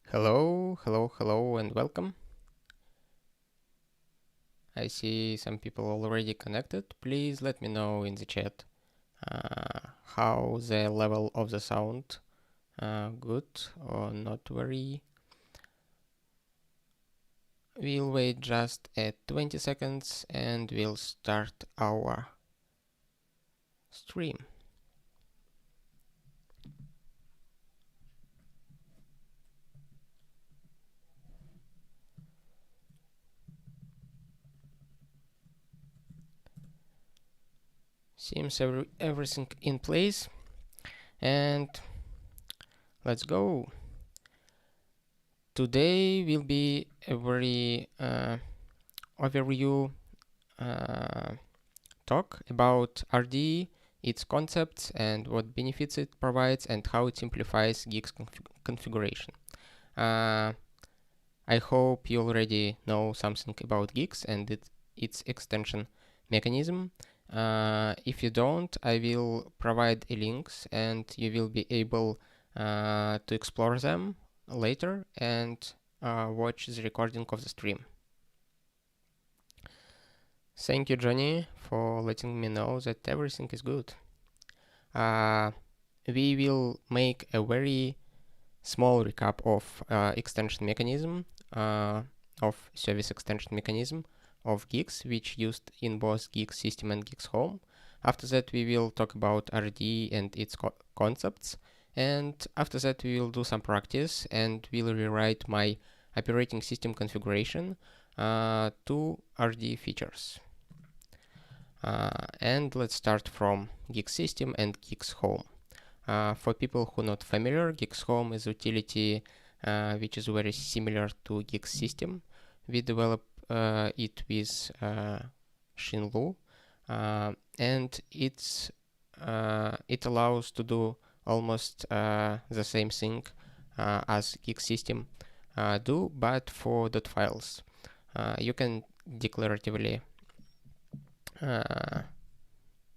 Hello, and welcome. I see some people already connected. Please let me know in the chat how the level of the sound, good or not very. We'll wait just at 20 seconds and we'll start our stream. Seems everything in place, and let's go. Today will be a very overview talk about RD, its concepts and what benefits it provides, and how it simplifies Guix configuration. I hope you already know something about Guix and its extension mechanism. If you don't, I will provide links and you will be able to explore them later and watch the recording of the stream. Thank you, Johnny, for letting me know that everything is good. We will make a very small recap of extension mechanism, of service extension mechanism of Guix, which used in both Guix system and Guix home. After that, we will talk about RD and its concepts. And after that, we will do some practice and we'll rewrite my operating system configuration to RD features. And let's start from Guix system and Guix home. For people who are not familiar, Guix home is a utility which is very similar to Guix system. We develop it with Shinlu, and it allows to do almost the same thing as Guix system do, but for .files. You can declaratively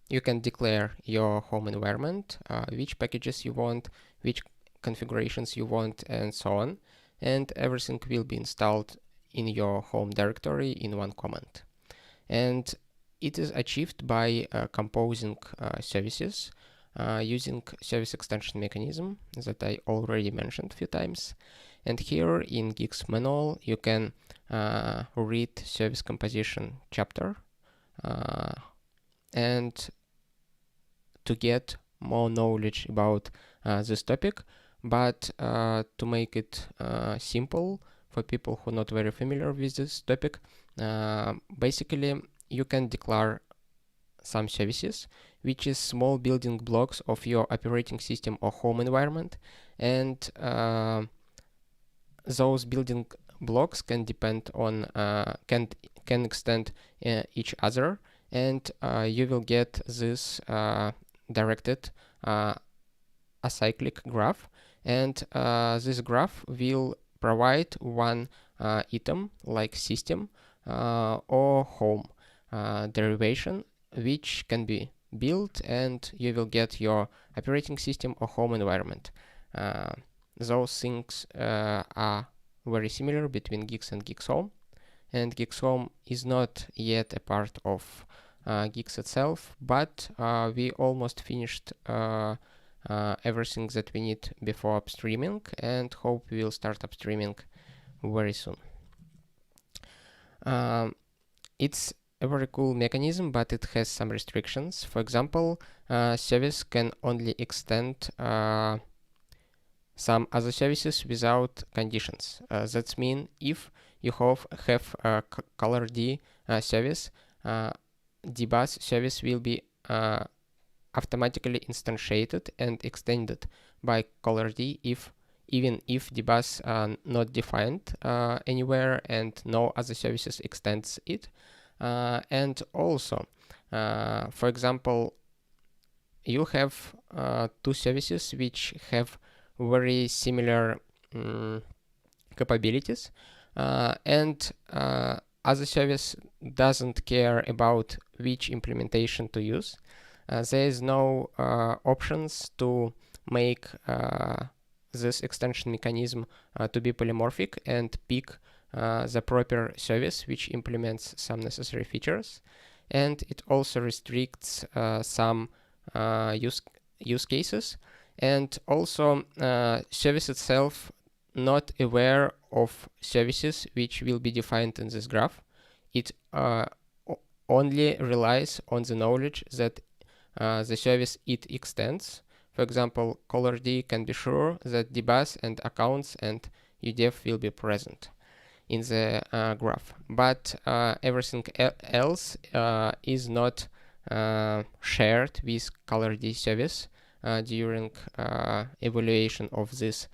you can declare your home environment, which packages you want, which configurations you want, and so on, and everything will be installed in your home directory in one command. And it is achieved by composing services using service extension mechanism that I already mentioned a few times. And here in Guix manual, you can read service composition chapter and to get more knowledge about this topic, but to make it simple for people who are not very familiar with this topic, basically you can declare some services, which is small building blocks of your operating system or home environment, and those building blocks can depend on can extend each other, and you will get this directed acyclic graph, and this graph will provide one item like system or home derivation, which can be built, and you will get your operating system or home environment. Those things are very similar between Guix and Guix home, and Guix home is not yet a part of Guix itself, but we almost finished everything that we need before upstreaming, and hope we will start upstreaming very soon. It's a very cool mechanism, but it has some restrictions. For example, service can only extend some other services without conditions. That means if you have a color D service, dbus service will be automatically instantiated and extended by color D even if dbus are not defined anywhere and no other services extends it. And also, for example, you have two services which have very similar capabilities, and other service doesn't care about which implementation to use. There is no options to make this extension mechanism to be polymorphic and pick the proper service which implements some necessary features. And it also restricts some use cases, and also service itself not aware of services which will be defined in this graph. It only relies on the knowledge that the service it extends. For example, ColorD can be sure that dbus and accounts and udef will be present in the graph, but everything else is not shared with ColorD service during evaluation of this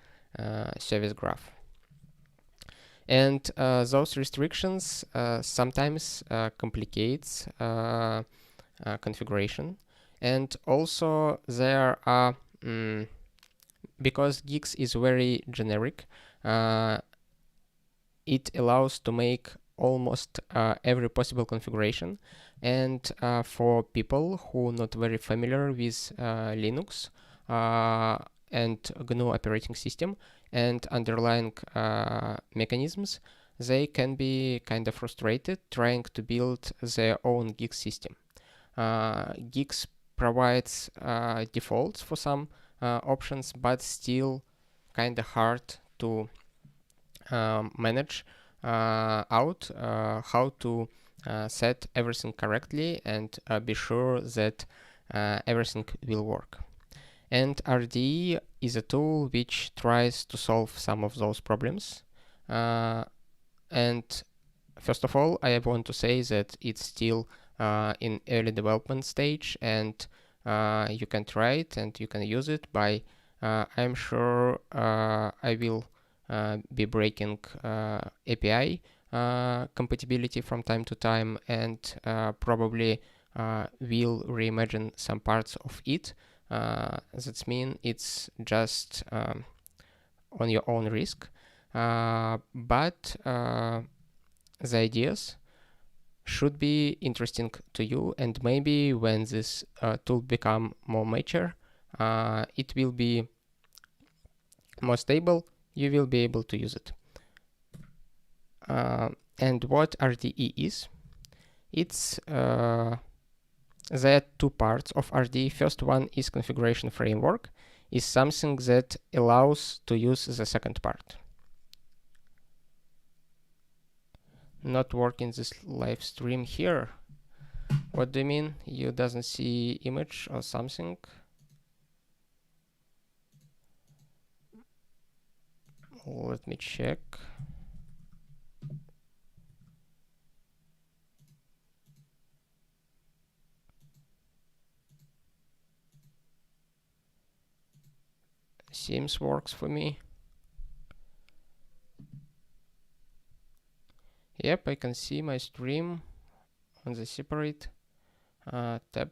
service graph. And those restrictions sometimes complicates configuration. And also there are, because Guix is very generic, it allows to make almost every possible configuration. And for people who are not very familiar with Linux and GNU operating system and underlying mechanisms, they can be kind of frustrated trying to build their own Guix system. Guix provides defaults for some options, but still kind of hard to manage out how to set everything correctly and be sure that everything will work. And RDE is a tool which tries to solve some of those problems. And first of all, I want to say that it's still in early development stage, and you can try it and you can use it by I'm sure I will be breaking API compatibility from time to time, and probably will reimagine some parts of it. That means it's just on your own risk, but the ideas should be interesting to you, and maybe when this tool become more mature, it will be more stable, you will be able to use it. And what RDE is? It's there are two parts of RDE. First one is configuration framework, is something that allows to use the second part. Not working this live stream here. What do you mean? You doesn't see image or something? Let me check. Seems works for me. Yep, I can see my stream on the separate tab.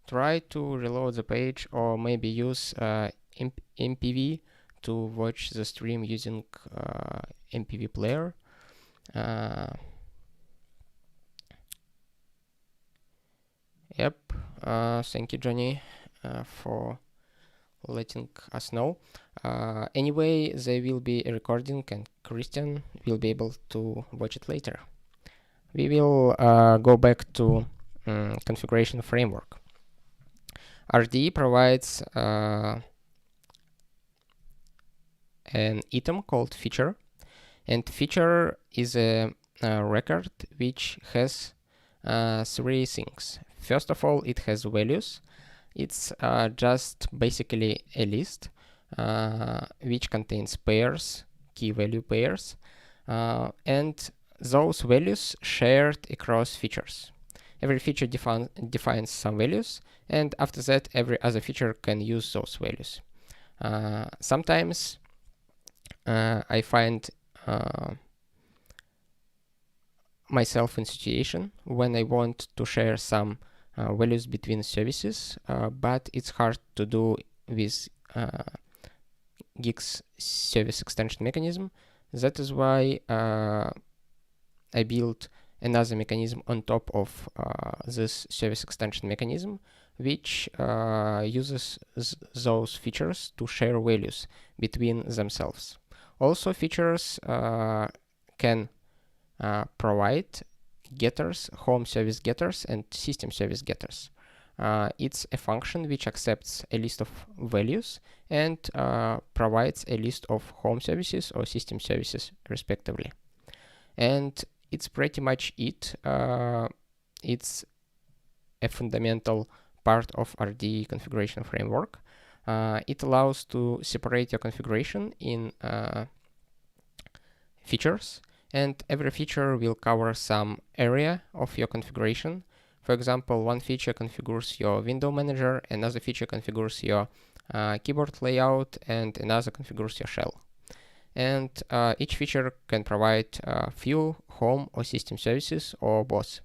Try to reload the page, or maybe use MPV to watch the stream using MPV player. Yep, thank you, Johnny, for letting us know. Anyway, there will be a recording and Christian will be able to watch it later. We will go back to configuration framework. RDE provides an item called feature, and feature is a record which has three things. First of all, it has values. It's just basically a list which contains pairs, key value pairs, and those values shared across features. Every feature defines some values, and after that, every other feature can use those values. Sometimes I find myself in situation when I want to share some values between services, but it's hard to do with Guix service extension mechanism. That is why I built another mechanism on top of this service extension mechanism, which uses those features to share values between themselves. Also, features can provide getters, home service getters, and system service getters. It's a function which accepts a list of values and provides a list of home services or system services, respectively. And it's pretty much it. It's a fundamental part of RD configuration framework. It allows to separate your configuration in features, and every feature will cover some area of your configuration. For example, one feature configures your window manager, another feature configures your keyboard layout, and another configures your shell. And each feature can provide few home or system services or both.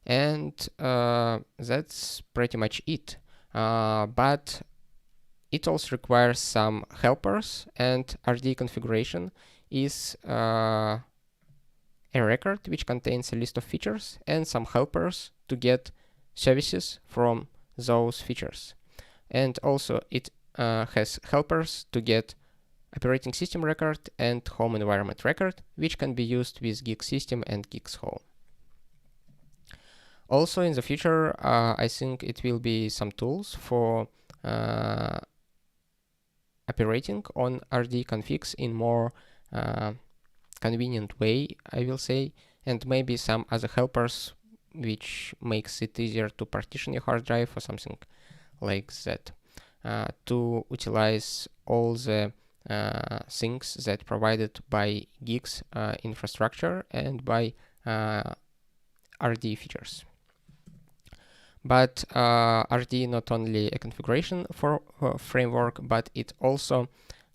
And that's pretty much it. But it also requires some helpers, and RD configuration is a record which contains a list of features and some helpers to get services from those features. And also it has helpers to get operating system record and home environment record, which can be used with Guix system and Guix home. Also in the future, I think it will be some tools for operating on RD configs in more convenient way, I will say, and maybe some other helpers which makes it easier to partition your hard drive or something like that, to utilize all the things that provided by Guix infrastructure and by RD features. But RD not only a configuration for framework, but it also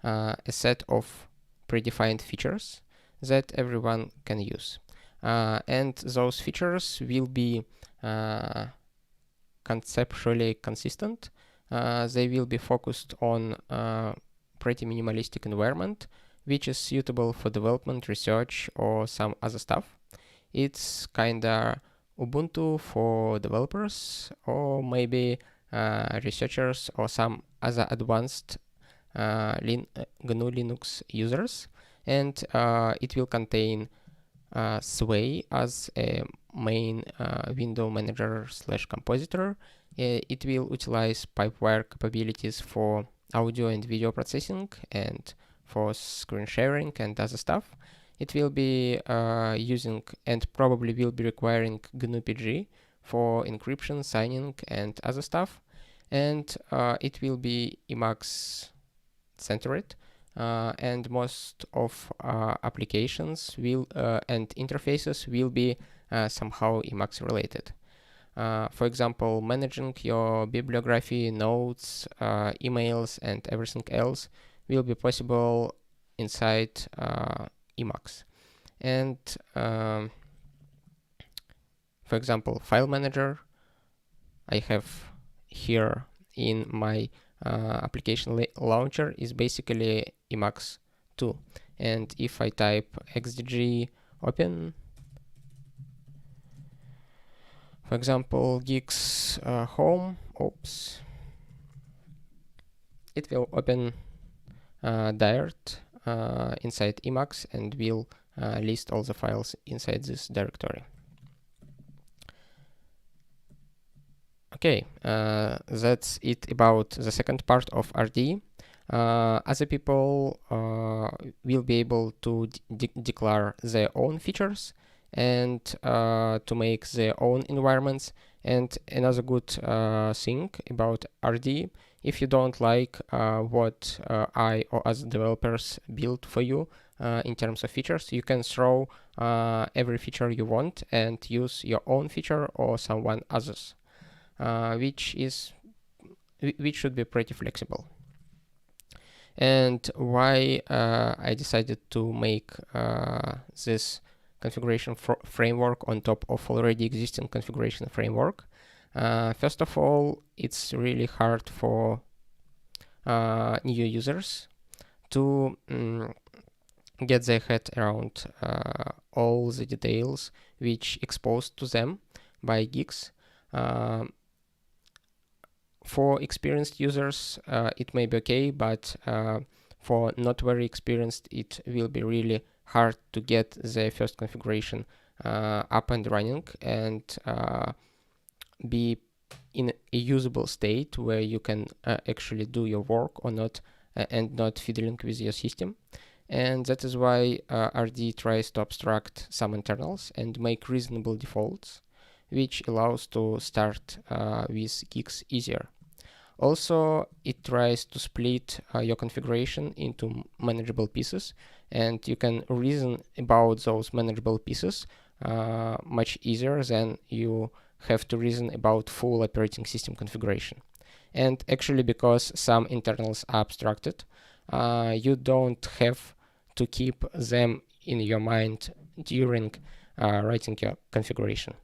a set of predefined features that everyone can use. And those features will be conceptually consistent. They will be focused on pretty minimalistic environment, which is suitable for development, research, or some other stuff. It's kinda Ubuntu for developers, or maybe researchers or some other advanced GNU Linux users. And it will contain Sway as a main window manager / compositor. It will utilize pipewire capabilities for audio and video processing and for screen sharing and other stuff. It will be using and probably will be requiring GNU PG for encryption, signing, and other stuff. And it will be Emacs centered. And most of applications will and interfaces will be somehow Emacs related. For example, managing your bibliography, notes, emails, and everything else will be possible inside Emacs. And for example, file manager I have here in my application launcher is basically Emacs 2. And if I type xdg open, for example, Guix home, it will open dirt inside Emacs and will list all the files inside this directory. Okay, that's it about the second part of RD. Other people will be able to declare their own features and to make their own environments. And another good thing about RD, if you don't like what I or other developers build for you in terms of features, you can throw every feature you want and use your own feature or someone else's. Which should be pretty flexible. And why I decided to make this configuration framework on top of already existing configuration framework. First of all, it's really hard for new users to get their head around all the details which exposed to them by Guix. For experienced users, it may be okay, but for not very experienced, it will be really hard to get the first configuration up and running and be in a usable state where you can actually do your work or not and not fiddling with your system. And that is why RD tries to abstract some internals and make reasonable defaults, which allows to start with Guix easier. Also, it tries to split your configuration into manageable pieces, and you can reason about those manageable pieces much easier than you have to reason about full operating system configuration. And actually, because some internals are abstracted, you don't have to keep them in your mind during writing your configuration.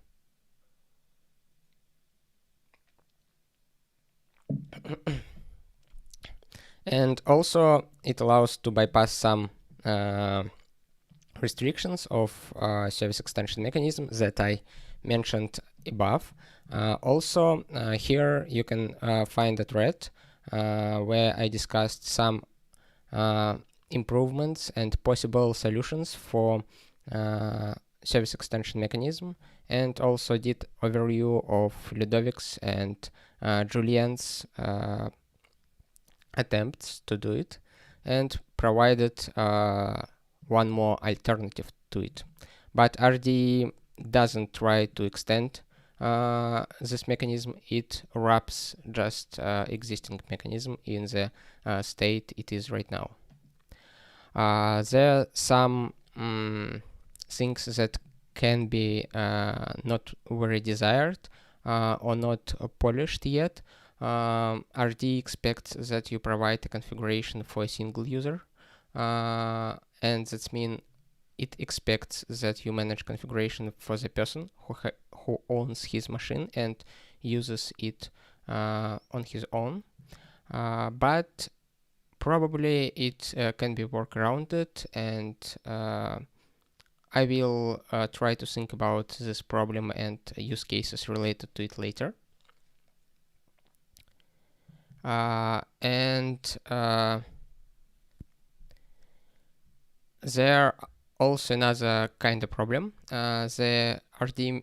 And also, it allows to bypass some restrictions of service extension mechanism that I mentioned above. Also, here you can find a thread where I discussed some improvements and possible solutions for service extension mechanism, and also did overview of Ludovic's and Julien's attempts to do it, and provided one more alternative to it. But RD doesn't try to extend this mechanism. It wraps just existing mechanism in the state it is right now. There are some things that can be not very desired or not polished yet. RD expects that you provide a configuration for a single user, and that means it expects that you manage configuration for the person who owns his machine and uses it on his own. But probably it can be worked around it, and I will try to think about this problem and use cases related to it later. There also another kind of problem. The RD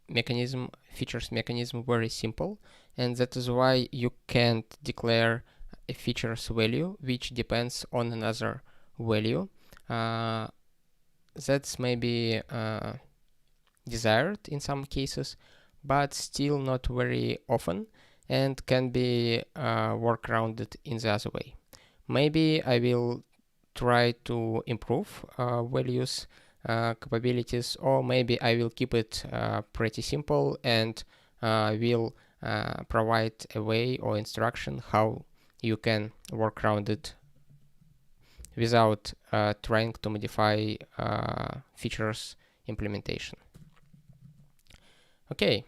mechanism features mechanism very simple, and that is why you can't declare a features value which depends on another value. That's maybe desired in some cases, but still not very often, and can be workarounded in the other way. Maybe I will try to improve values capabilities, or maybe I will keep it pretty simple and will provide a way or instruction how you can work around it without trying to modify features implementation. Okay,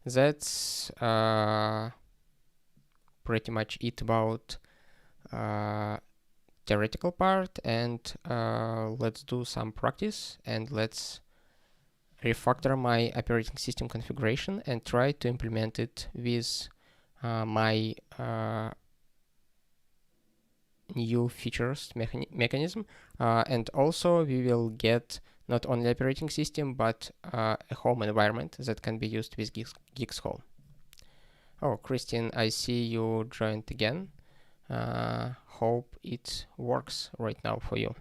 that's pretty much it about theoretical part, and let's do some practice, and let's refactor my operating system configuration and try to implement it with my new features mechanism, and also we will get not only operating system but a home environment that can be used with Guix Home. Oh, Christine, I see you joined again. Hope it works right now for you.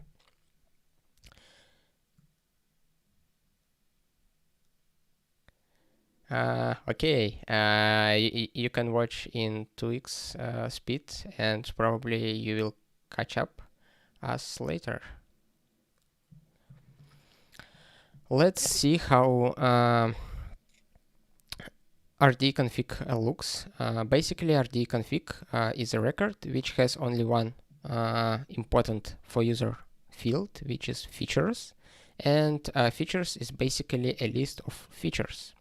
Okay, you can watch in 2x speed, and probably you will catch up us later. Let's see how rdconfig looks. Basically, rdconfig is a record which has only one important for user field, which is features, and features is basically a list of features.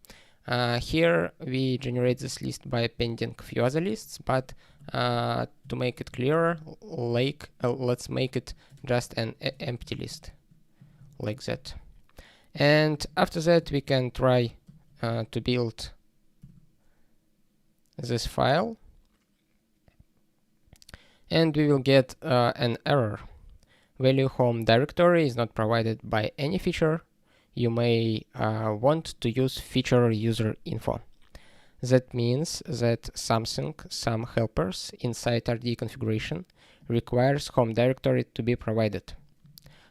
Here we generate this list by appending a few other lists, but to make it clearer, let's make it just an empty list, like that. And after that, we can try to build this file and we will get an error. Value home directory is not provided by any feature. You may want to use feature user info. That means that some helpers inside RD configuration requires home directory to be provided.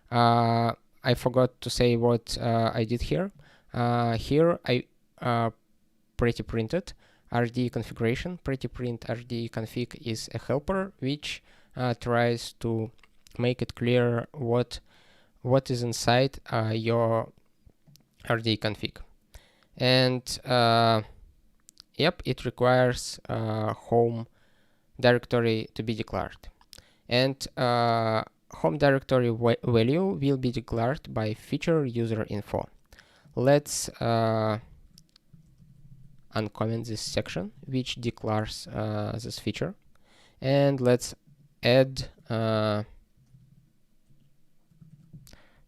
I forgot to say what I did here. Here I pretty printed RD configuration. Pretty print RD config is a helper which tries to make it clear what is inside your RD config. And yep, it requires home directory to be declared. And home directory value will be declared by feature user info. Let's uncomment this section which declares this feature, and let's add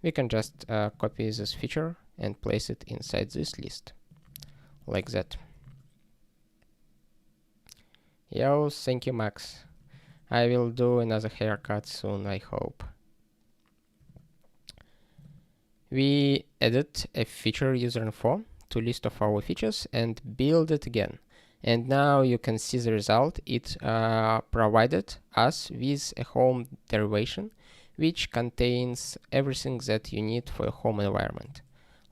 we can just copy this feature and place it inside this list like that. Yo, thank you, Max. I will do another haircut soon, I hope. We added a feature user info to list of our features and build it again. And now you can see the result. It provided us with a home derivation which contains everything that you need for a home environment.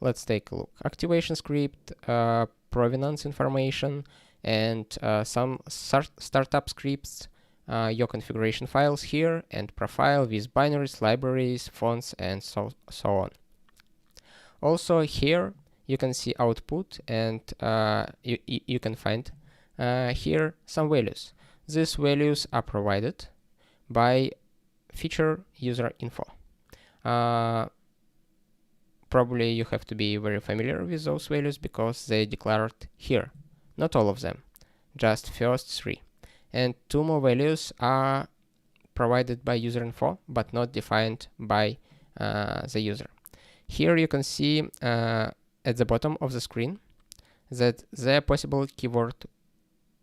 Let's take a look. Activation script, provenance information, and some startup scripts, your configuration files here, and profile with binaries, libraries, fonts, and so on. Also here you can see output, and you can find here some values. These values are provided by feature user info. Probably you have to be very familiar with those values because they declared here. Not all of them, just first 3. And 2 more values are provided by user info but not defined by the user. Here you can see at the bottom of the screen that there are possible keyword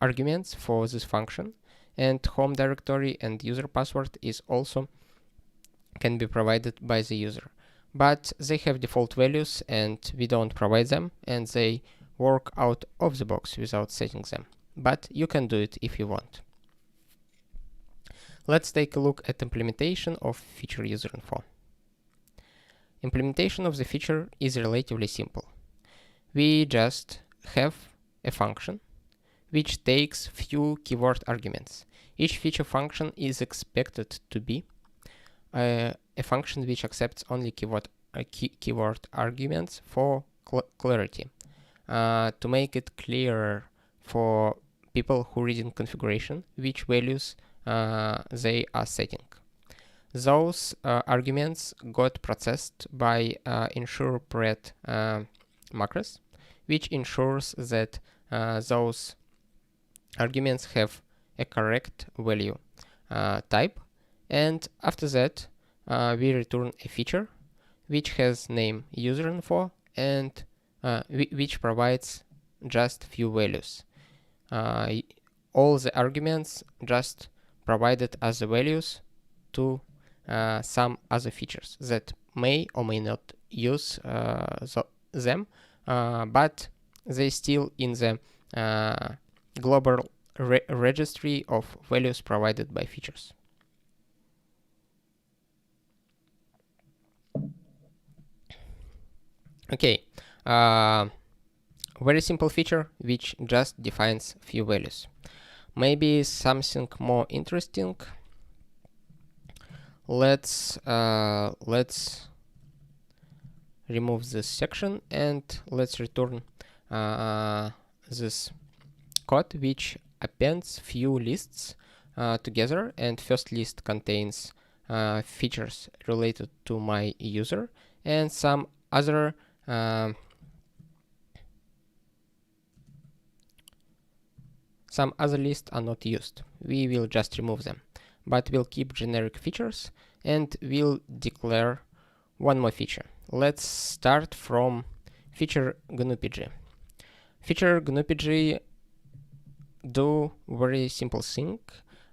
arguments for this function, and home directory and user password is also can be provided by the user. But they have default values and we don't provide them, and they work out of the box without setting them. But you can do it if you want. Let's take a look at implementation of feature user info. Implementation of the feature is relatively simple. We just have a function which takes few keyword arguments. Each feature function is expected to be a function which accepts only keyword arguments for clarity. To make it clearer for people who read in configuration which values they are setting. Those arguments got processed by ensure pred macros, which ensures that those arguments have a correct value type, and after that we return a feature which has name user info and which provides just few values. All the arguments just provided as the values to some other features that may or may not use them, but they still in the global registry of values provided by features. Okay, very simple feature which just defines few values. Maybe something more interesting. Let's remove this section and let's return this code which appends few lists together, and first list contains features related to my user, and some other lists are not used. We will just remove them, but we'll keep generic features and we'll declare one more feature. Let's start from feature GNU PG. Feature GNU PG do very simple thing.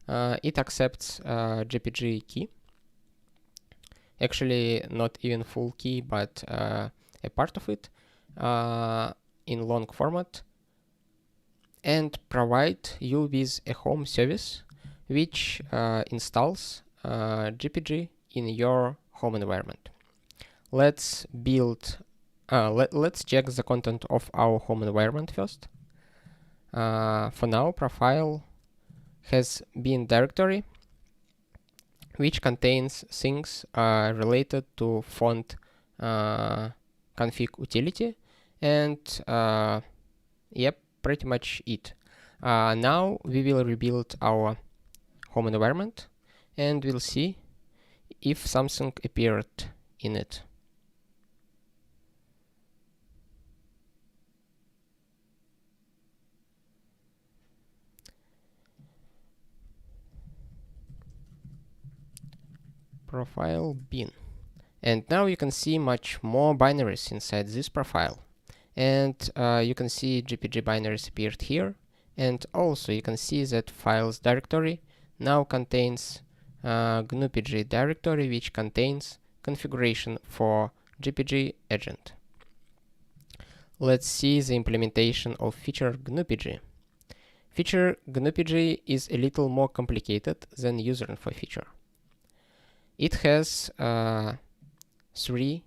It accepts GPG key. Actually, not even full key, but a part of it in long format, and provide you with a home service which installs GPG in your home environment. Let's build. Let's check the content of our home environment first. For now, profile has bin directory which contains things related to font config utility, and yep, pretty much it. Now we will rebuild our home environment and we'll see if something appeared in it. Profile bin. And now you can see much more binaries inside this profile. And you can see GPG binaries appeared here. And also you can see that files directory now contains GNU-PG directory, which contains configuration for GPG agent. Let's see the implementation of feature GNU-PG. Feature GNU-PG is a little more complicated than user info feature. It has 3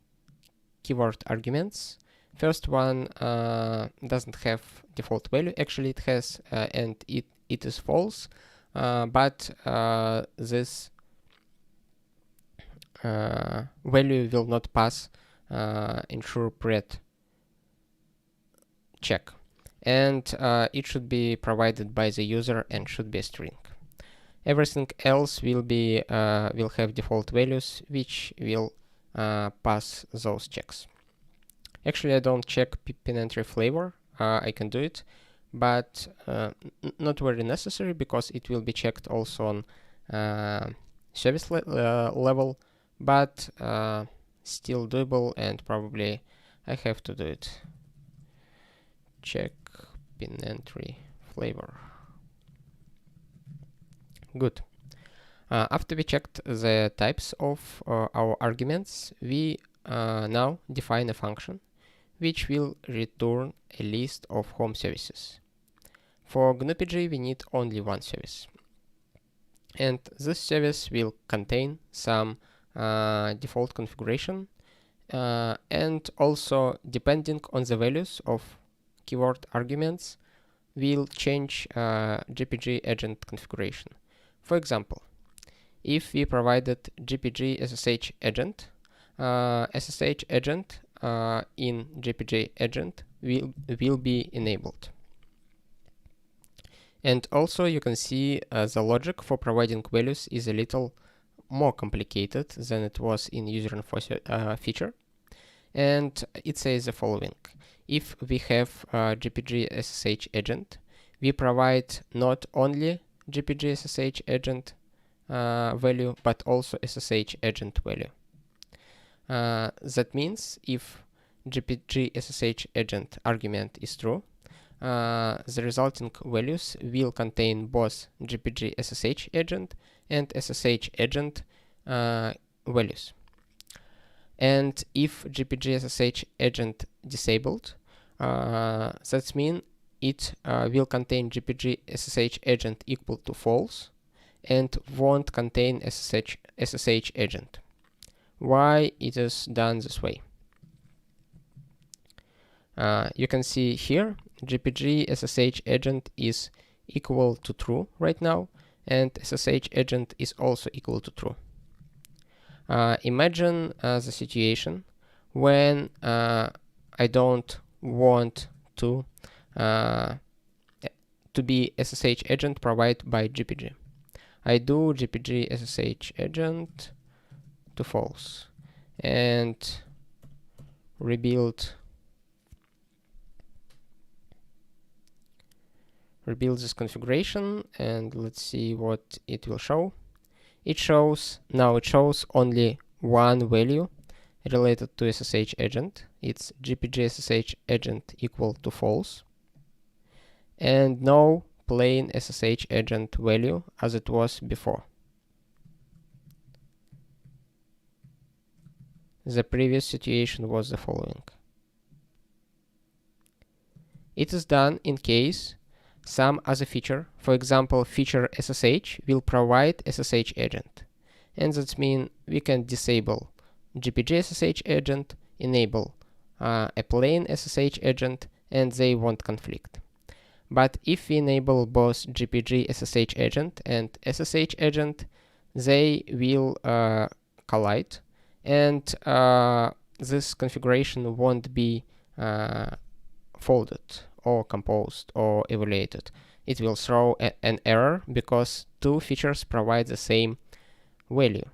keyword arguments. First one doesn't have default value. Actually, it has and it is false, but this value will not pass ensure pred check, and it should be provided by the user and should be a string. Everything else will be will have default values which will pass those checks. Actually, I don't check pin entry flavor. I can do it, but not very necessary because it will be checked also on service level, but still doable, and probably I have to do it. Check pin entry flavor. Good. After we checked the types of our arguments, we now define a function which will return a list of home services. For GNU-PG, we need only one service. And this service will contain some default configuration, and also, depending on the values of keyword arguments, will change GPG agent configuration. For example, if we provided GPG SSH agent, SSH agent in GPG agent will be enabled. And also you can see the logic for providing values is a little more complicated than it was in user info feature. And it says the following: if we have GPG SSH agent, we provide not only GPG SSH agent value, but also SSH agent value. That means if GPG SSH agent argument is true, the resulting values will contain both GPG SSH agent and SSH agent values. And if GPG SSH agent disabled, that means it will contain GPG SSH agent equal to false and won't contain SSH agent. Why it is done this way? You can see here GPG SSH agent is equal to true right now, and SSH agent is also equal to true. Imagine the situation when I don't want to be SSH agent provided by GPG. I do GPG SSH agent to false and rebuild this configuration, and let's see what it will show. It shows only one value related to SSH agent. It's GPG SSH agent equal to false, and no plain SSH agent value as it was before. The previous situation was the following. It is done in case some other feature, for example feature SSH, will provide SSH agent. And that means we can disable GPG SSH agent, enable a plain SSH agent, and they won't conflict. But if we enable both GPG SSH agent and SSH agent, they will collide, and this configuration won't be folded or composed or evaluated. It will throw an error because two features provide the same value.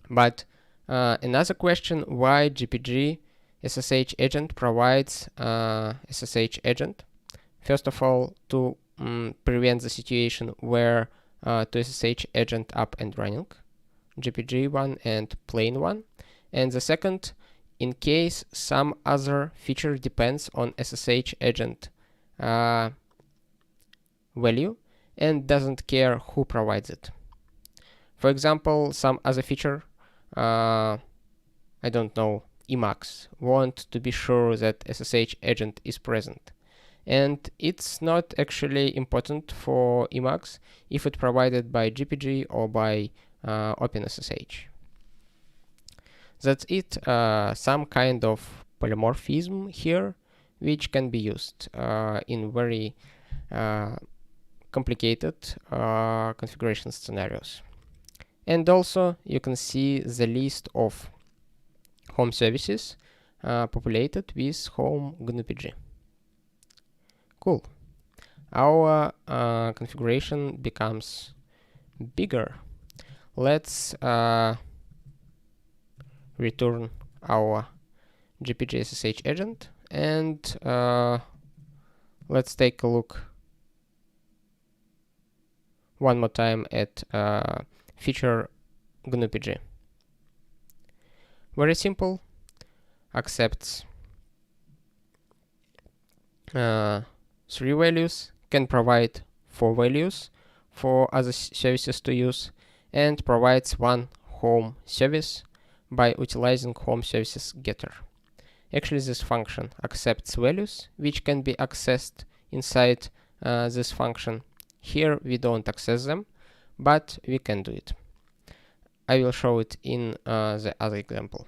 But another question, why GPG SSH agent provides SSH agent? First of all, to prevent the situation where two SSH agent up and running, GPG one and plain one. And the second, in case some other feature depends on SSH agent value and doesn't care who provides it. For example, some other feature, I don't know, Emacs, want to be sure that SSH agent is present. And it's not actually important for Emacs if it's provided by GPG or by OpenSSH. That's it, some kind of polymorphism here, which can be used in very complicated configuration scenarios. And also, you can see the list of home services populated with home GNU-PG. Cool. Our configuration becomes bigger. Let's return our GPG SSH agent, and let's take a look one more time at feature GNU-PG. Very simple, accepts 3 values, can provide 4 values for other services to use, and provides one home service by utilizing home services getter. Actually, this function accepts values which can be accessed inside this function. Here we don't access them, but we can do it. I will show it in the other example.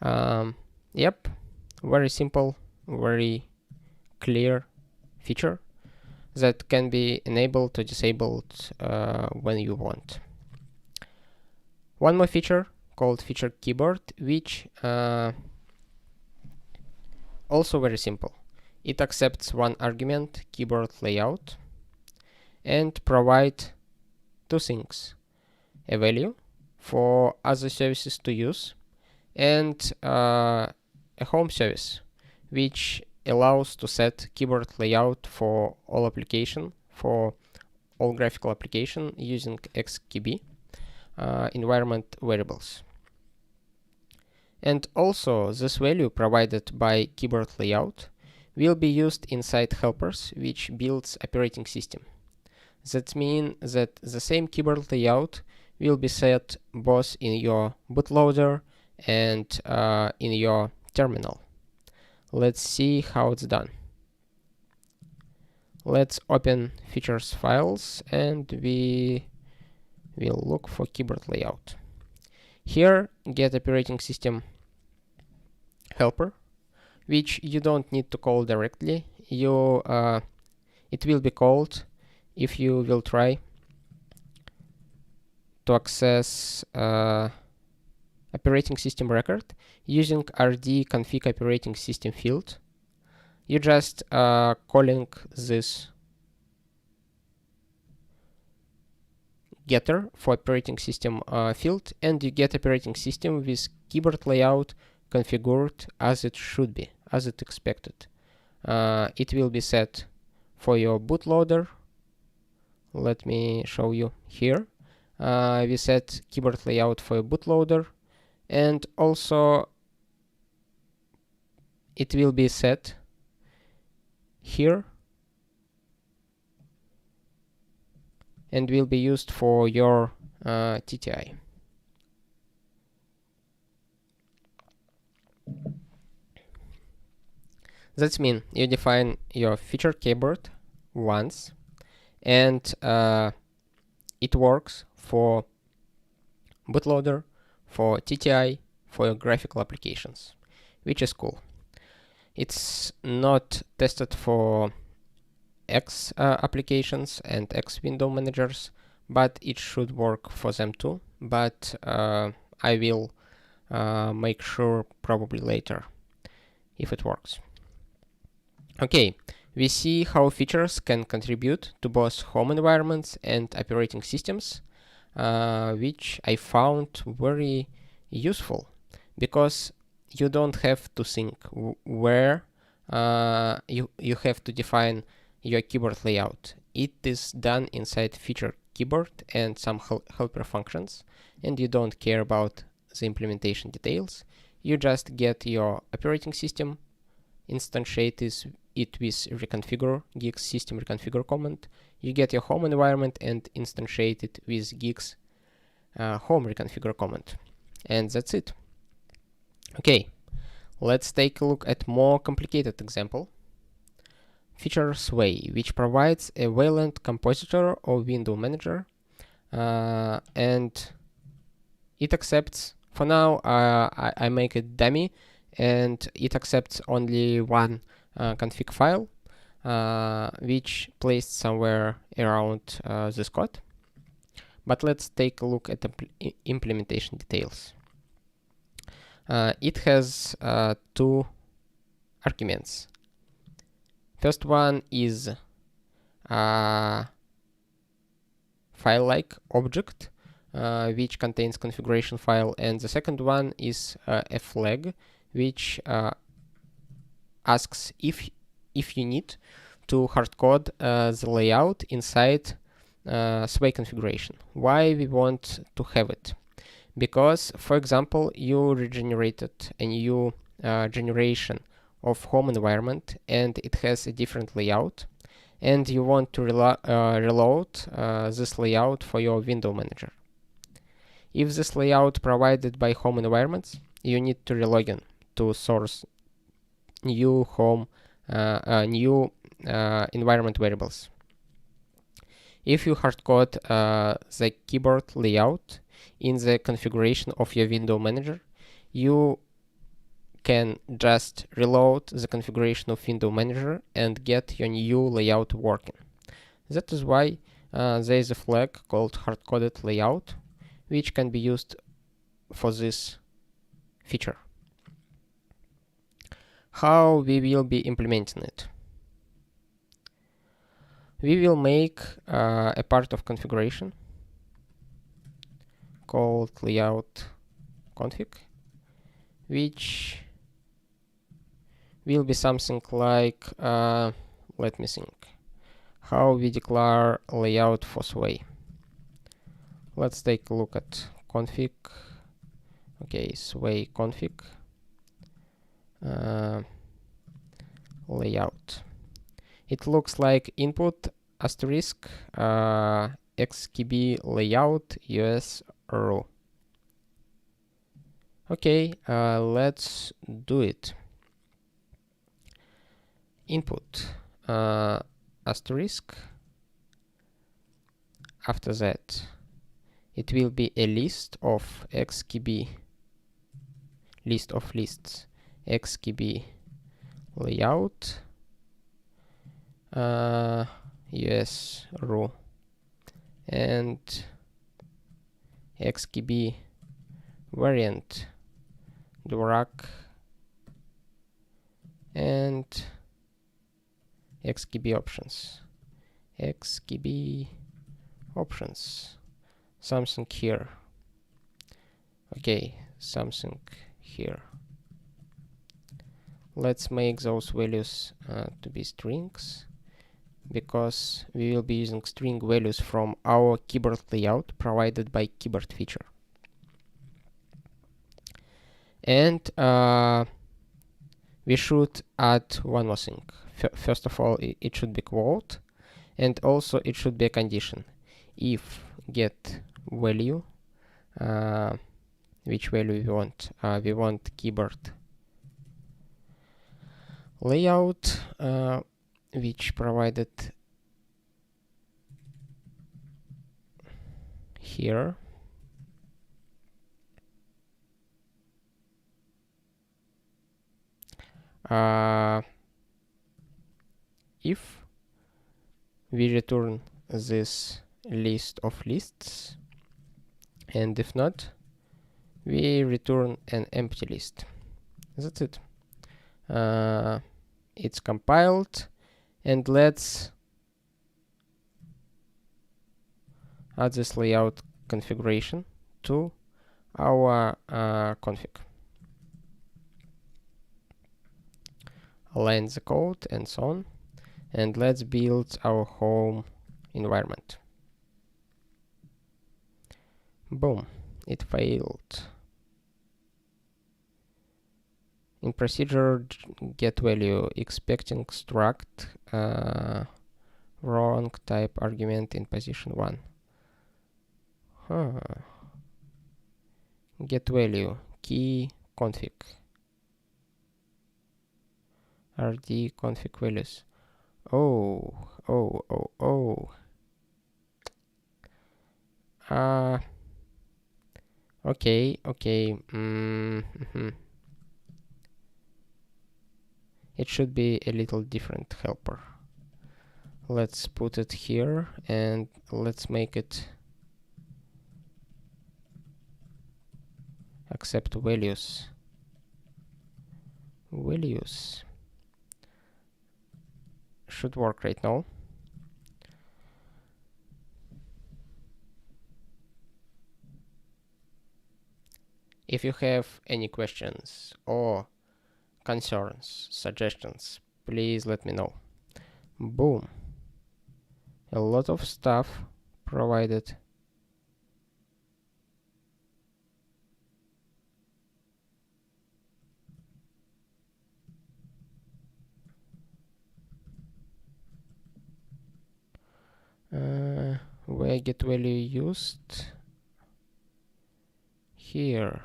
Yep, very simple, very clear feature that can be enabled or disabled when you want. One more feature called feature keyboard, which also very simple. It accepts one argument, keyboard layout, and provide two things: a value for other services to use, and a home service, which allows to set keyboard layout for all application, for all graphical application using XKB environment variables. And also, this value provided by keyboard layout will be used inside helpers, which builds operating system. That means that the same keyboard layout will be set both in your bootloader and in your terminal. Let's see how it's done. Let's open features files and we will look for keyboard layout. Here, get operating system helper, which you don't need to call directly. It will be called if you will try to access operating system record using rd config operating system field. You just calling this getter for operating system field, and you get operating system with keyboard layout configured as it should be, as it expected. It will be set for your bootloader. Let me show you here. We set keyboard layout for a bootloader, and also it will be set here and will be used for your TTI. That means you define your feature keyboard once, and it works for bootloader, for TTI, for your graphical applications, which is cool. It's not tested for X applications and X window managers, but it should work for them too. But I will make sure probably later if it works. Okay, we see how features can contribute to both home environments and operating systems, which I found very useful because you don't have to think where you have to define your keyboard layout. It is done inside feature keyboard and some helper functions, and you don't care about the implementation details. You just get your operating system, instantiate it with reconfigure Guix system reconfigure command. You get your home environment and instantiate it with Guix home reconfigure command. And that's it. Okay, let's take a look at more complicated example. Feature Sway, which provides a Wayland compositor or window manager, and it accepts, for now I make it dummy, and it accepts only one config file, which placed somewhere around this code. But let's take a look at the implementation details. It has two arguments. First one is file-like object, which contains configuration file, and the second one is a flag, which asks if you need to hardcode the layout inside Sway configuration. Why we want to have it? Because, for example, you regenerated a new generation of home environment and it has a different layout, and you want to reload this layout for your window manager. If this layout provided by home environments, you need to relogin to source new home new environment variables. If you hardcode the keyboard layout in the configuration of your window manager, you can just reload the configuration of window manager and get your new layout working. That is why there is a flag called hardcoded layout, which can be used for this feature. How we will be implementing it? We will make a part of configuration called layout config, which will be something like, let me think, how we declare layout for Sway. Let's take a look at config. Okay, Sway config layout. It looks like input asterisk xkb layout us row. Okay, let's do it. Input asterisk. After that, it will be a list of xkb, list of lists, xkb layout us row, and xkb variant drag and xkb options, xkb options, something here. Okay, something here. Let's make those values to be strings, because we will be using string values from our keyboard layout provided by keyboard feature. And we should add one more thing. First of all, it should be quote, and also it should be a condition. if get value, which value we want keyboard layout, which provided here. If we return this list of lists, and if not, we return an empty list. That's it. It's compiled, and let's add this layout configuration to our config. Align the code and so on, and let's build our home environment. Boom, it failed. In procedure get value expecting struct wrong type argument in position 1. Get value key config rd config values. Okay. It should be a little different helper. Let's put it here and let's make it accept values. Should work right now. If you have any questions or concerns, suggestions, please let me know. Boom. A lot of stuff provided. Where get value used? Here.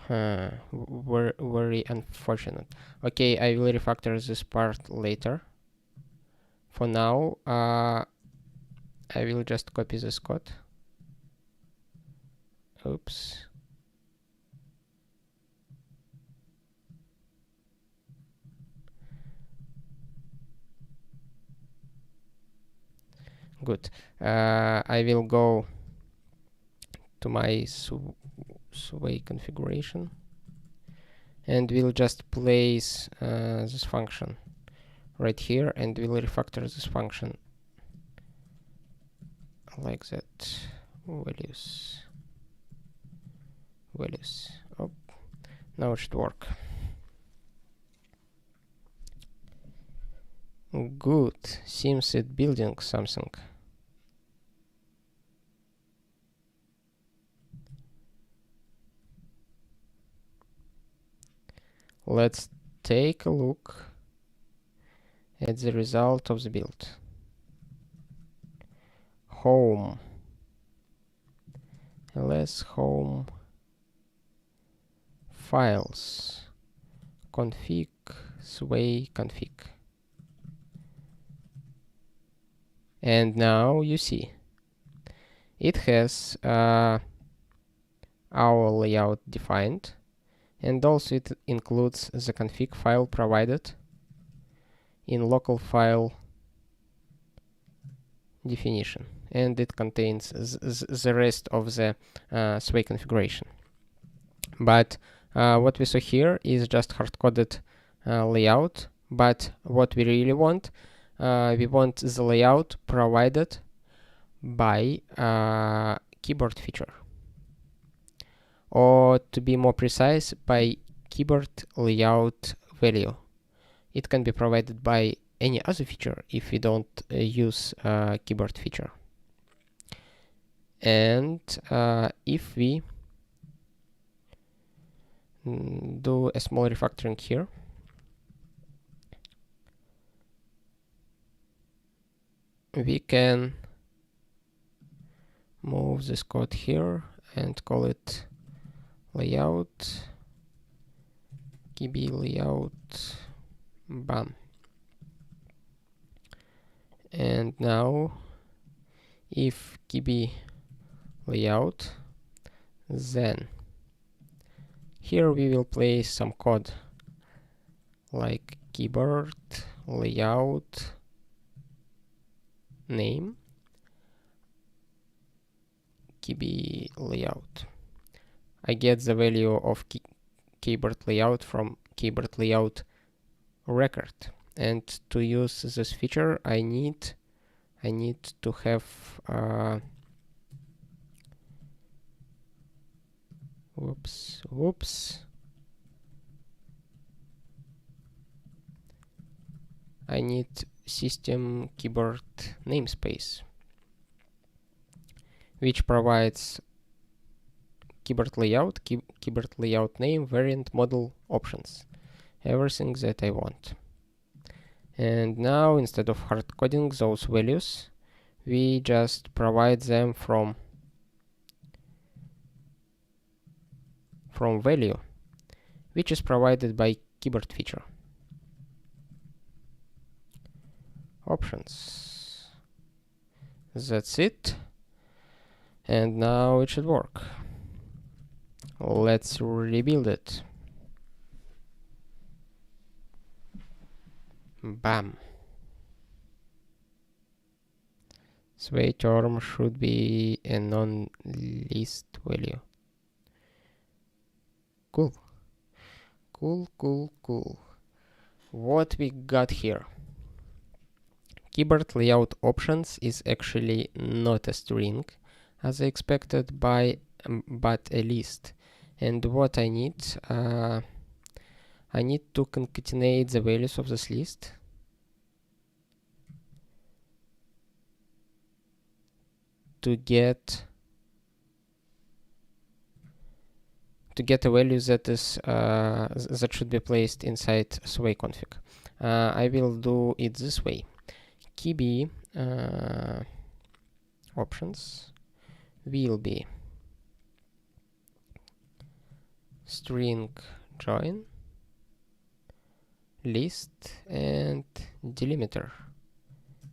Very unfortunate. Okay, I will refactor this part later. For now, I will just copy this code. Oops. Good. I will go to my sway configuration and we'll just place this function right here, and we'll refactor this function like that. Values. Oh, now it should work. Good. Seems it's building something. Let's take a look at the result of the build. Home. ls home files config sway config. And now you see it has our layout defined, and also it includes the config file provided in local file definition, and it contains the rest of the sway configuration. But what we saw here is just hard-coded layout, but what we really want, we want the layout provided by keyboard feature, or to be more precise, by keyboard layout value. It can be provided by any other feature if we don't use keyboard feature. And if we do a small refactoring here, we can move this code here and call it layout, kb layout, bam. And now if kb layout, then here we will place some code like keyboard layout name kb layout. I get the value of keyboard layout from keyboard layout record, and to use this feature I need to have I need system keyboard namespace, which provides keyboard layout, keyboard layout name, variant, model, options, everything that I want. And now instead of hard coding those values, we just provide them from value, which is provided by keyboard feature. Options. That's it. And now it should work. Let's rebuild it. Bam. Sway term should be a non-list value. Cool. Cool. What we got here? Keyboard layout options is actually not a string as I expected but a list. And what I need to concatenate the values of this list to get a value that is that should be placed inside sway config. I will do it this way. Kb options will be string join list and delimiter.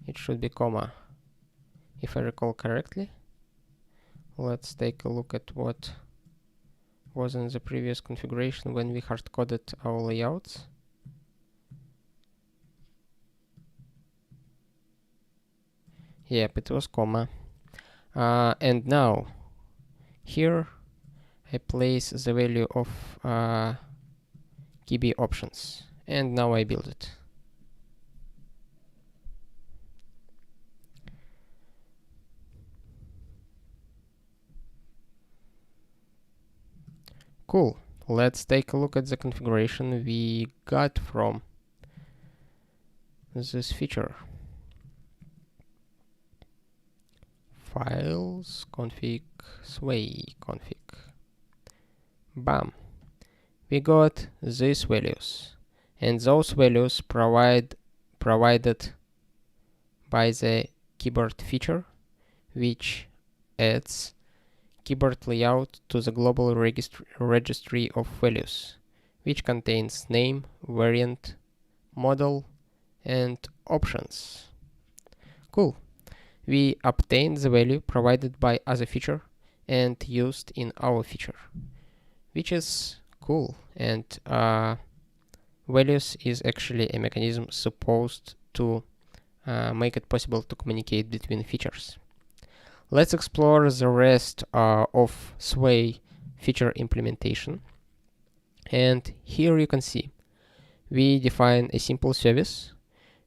It should be comma, if I recall correctly. Let's take a look at what was in the previous configuration when we hard-coded our layouts. Yep, it was comma. And now here I place the value of kb options, and now I build it. Cool. Let's take a look at the configuration we got from this feature. Files, config, sway config. Bam. We got these values, and those values provided by the keyboard feature, which adds keyboard layout to the global registry of values, which contains name, variant, model, and options. Cool. We obtained the value provided by other feature and used in our feature, which is cool. And values is actually a mechanism supposed to make it possible to communicate between features. Let's explore the rest of Sway feature implementation. And here you can see we define a simple service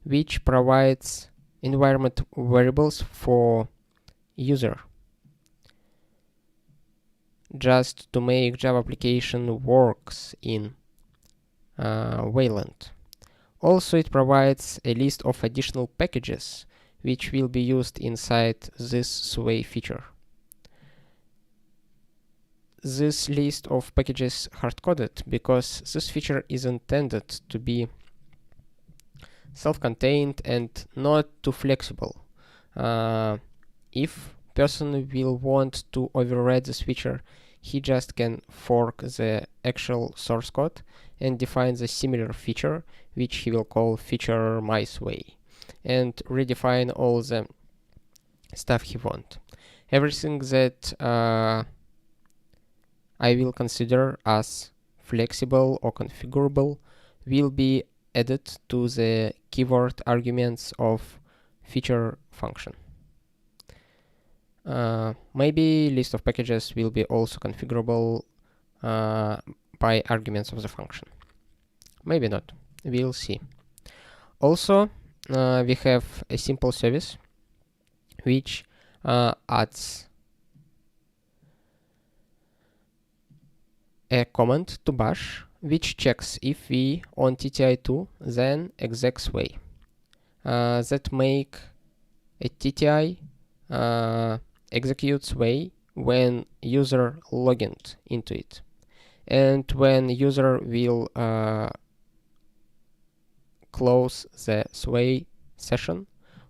which provides environment variables for user, just to make Java application works in Wayland. Also, it provides a list of additional packages which will be used inside this Sway feature. This list of packages hard-coded because this feature is intended to be self-contained and not too flexible. If person will want to override this feature, he just can fork the actual source code and define the similar feature, which he will call feature mice way, and redefine all the stuff he want. Everything that I will consider as flexible or configurable will be added to the keyword arguments of feature function. Maybe list of packages will be also configurable by arguments of the function. Maybe not. We'll see. Also, we have a simple service which adds a command to bash which checks if we on TTI2 then execs way that make a TTI executes way when user logged into it, and when user will close the sway session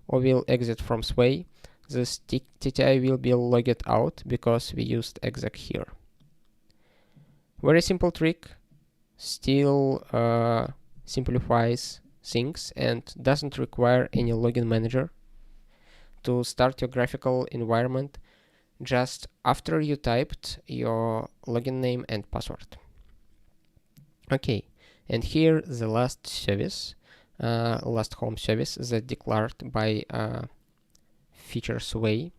or will exit from sway, this TTI will be logged out because we used exec here. Very simple trick, still simplifies things and doesn't require any login manager to start your graphical environment just after you typed your login name and password. Okay, and here the last service, last home service that declared by feature sway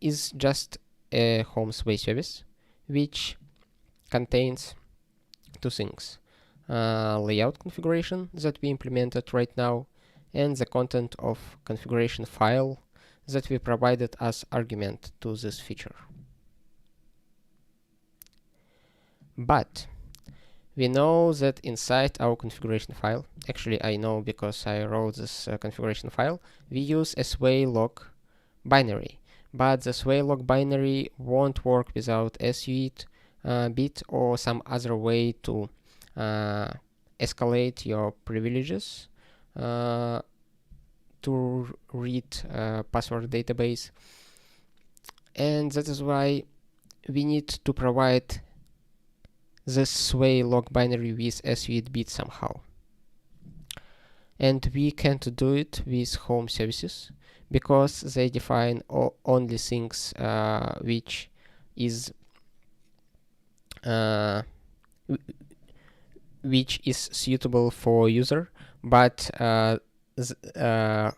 is just a home sway service which contains two things: layout configuration that we implemented right now, and the content of configuration file that we provided as argument to this feature. But we know that inside our configuration file, actually I know because I wrote this configuration file, we use a sway log binary. But the sway log binary won't work without SUID bit or some other way to escalate your privileges to read password database, and that is why we need to provide this sway log binary with SUID bit somehow, and we can't do it with home services because they define only things which is suitable for user, but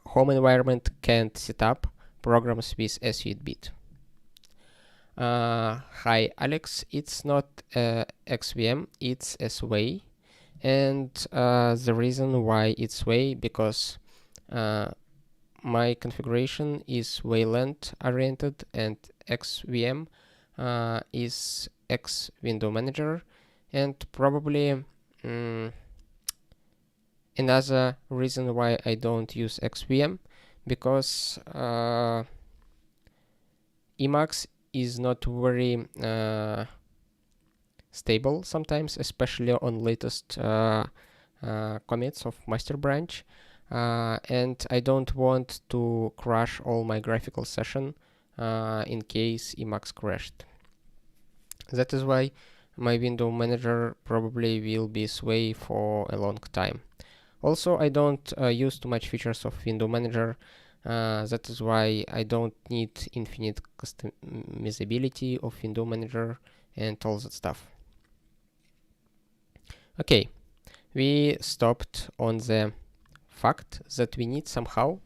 home environment can't set up programs with SUID bit. Hi Alex, it's not XVM, it's sway, and the reason why it's sway because my configuration is Wayland oriented and XVM is X window manager, and probably another reason why I don't use XVM because Emacs is not very stable sometimes, especially on latest commits of master branch, and I don't want to crash all my graphical session in case Emacs crashed. That is why my window manager probably will be sway for a long time. Also, I don't use too much features of window manager. That is why I don't need infinite customizability of window manager and all that stuff. Okay, we stopped on the fact that we need somehow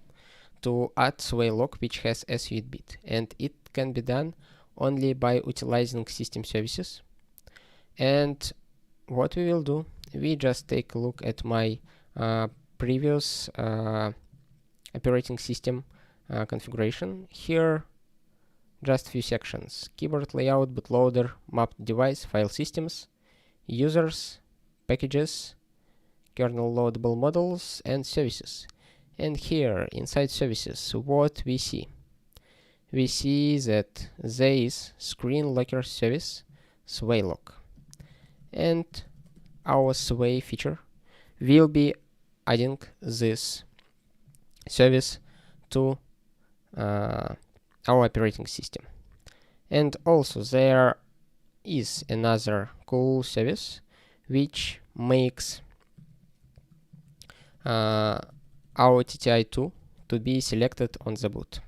to add sway log which has SUID bit, and it can be done only by utilizing system services. And what we will do, we just take a look at my previous operating system configuration. Here just few sections: keyboard layout, bootloader, mapped device, file systems, users, packages, kernel loadable models, and services. And here inside services, what we see? We see that there is screen locker service sway log, and our sway feature will be adding this service to our operating system. And also there is another cool service which makes our TTI2 to be selected on the boot.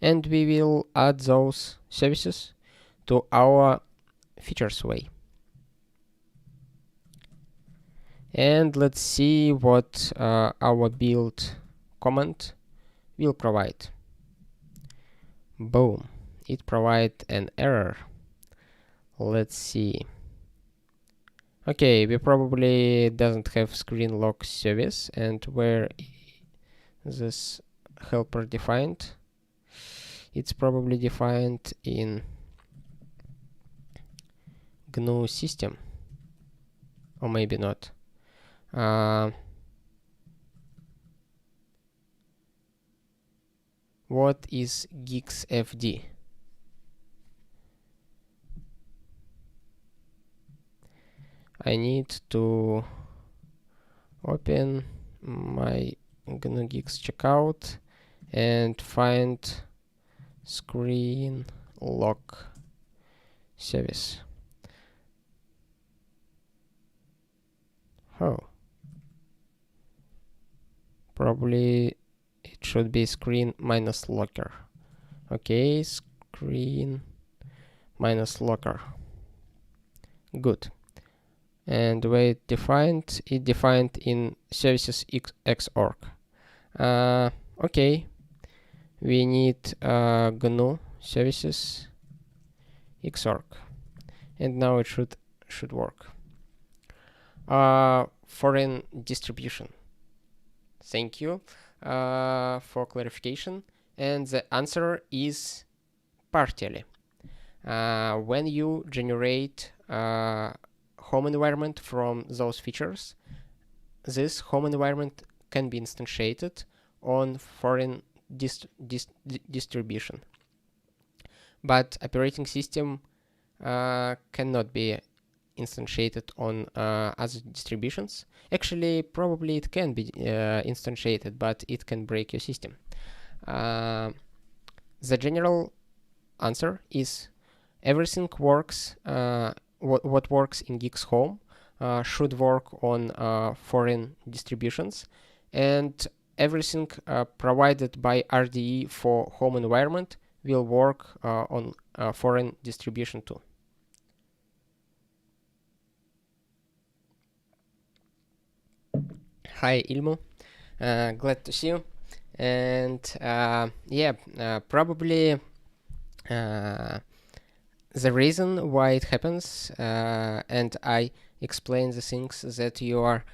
And we will add those services to our features way. And let's see what our build command will provide. Boom, it provides an error. Let's see. Okay, we probably doesn't have screen lock service, and where this helper defined? It's probably defined in GNU system, or maybe not. What is Guix FD? I need to open my GNU Guix checkout and find screen lock service. Oh, probably it should be screen minus locker. Okay, screen minus locker. Good. And the way it defined in services xorg. Okay, we need GNU services xorg, and now it should work. Foreign distribution. Thank you for clarification. And the answer is partially. When you generate home environment from those features, this home environment can be instantiated on foreign distribution. But operating system cannot be instantiated on other distributions. Actually, probably it can be instantiated, but it can break your system. The general answer is everything works. What works in Guix Home should work on foreign distributions, and everything provided by RDE for home environment will work on foreign distribution too. Hi Ilmo, glad to see you. And probably the reason why it happens, and I explain the things that you are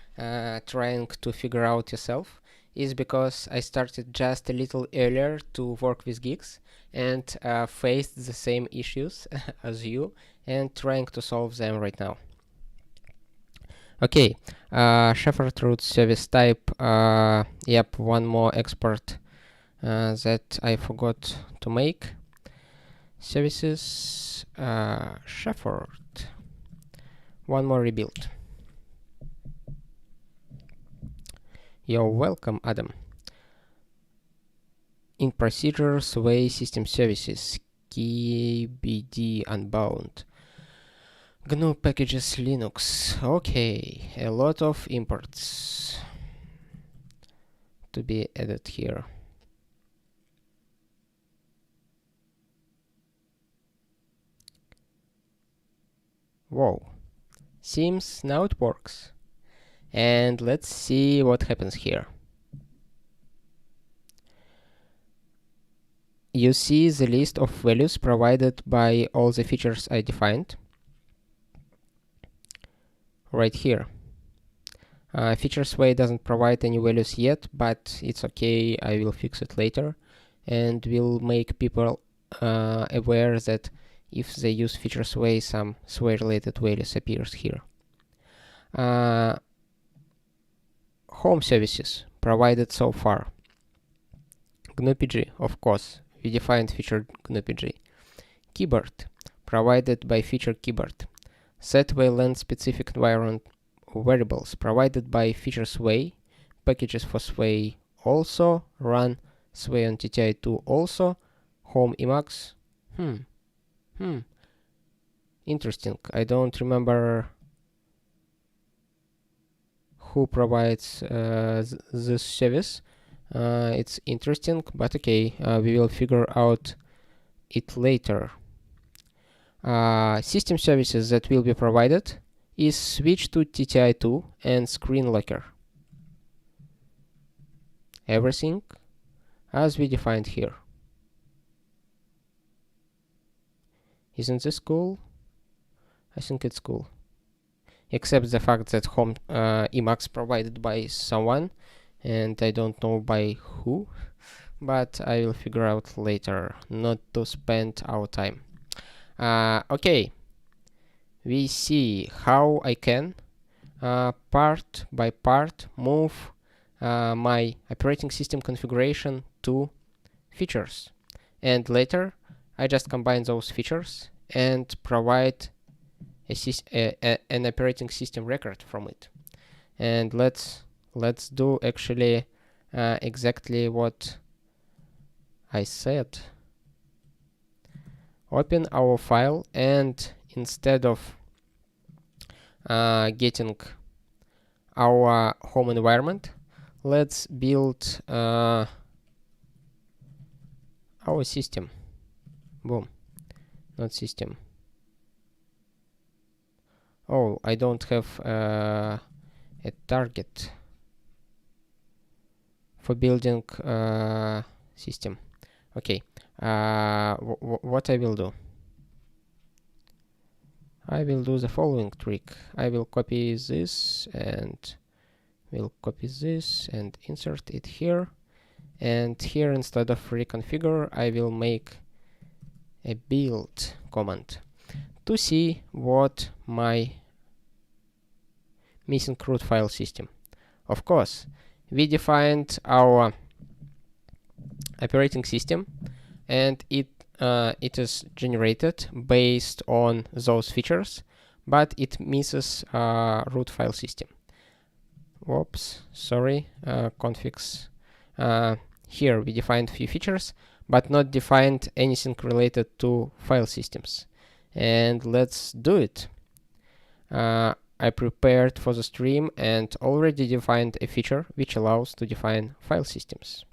trying to figure out yourself, is because I started just a little earlier to work with Guix and faced the same issues as you and trying to solve them right now. Okay, Shepherd root service type. Yep, one more export that I forgot to make. Services Shepherd. One more rebuild. You're welcome, Adam. In procedures, way system services, KBD unbound. GNU packages Linux. Okay, a lot of imports to be added here. Whoa, seems now it works. And let's see what happens here. You see the list of values provided by all the features I defined right here. Features way doesn't provide any values yet, but it's okay, I will fix it later, and will make people aware that if they use features way, some sway related values appears here. Home services provided so far. GNU-PG, of course, we defined feature GNU-PG. Keyboard provided by feature keyboard. Set wayland specific environment variables provided by features way, packages for sway also, run sway on TTI2 also, home Emacs. Interesting. I don't remember who provides this service. It's interesting, but okay, we will figure out it later. System services that will be provided is switch to TTI2 and screen locker. Everything as we defined here. Isn't this cool? I think it's cool. Except the fact that home Emacs provided by someone, and I don't know by who, but I will figure out later, not to spend our time. Okay, we see how I can part by part move my operating system configuration to features, and later I just combine those features and provide an operating system record from it. And let's do actually exactly what I said. Open our file, and instead of getting our home environment, let's build our system. Boom. Not system. Oh, I don't have a target for building system. Okay. What I will do? I will do the following trick. I will copy this and will copy this and insert it here. And here, instead of reconfigure, I will make a build command to see what my missing root file system. Of course, we defined our operating system, and it is generated based on those features, but it misses root file system. Whoops, sorry, configs. Here we defined few features, but not defined anything related to file systems. And let's do it. I prepared for the stream and already defined a feature which allows to define file systems.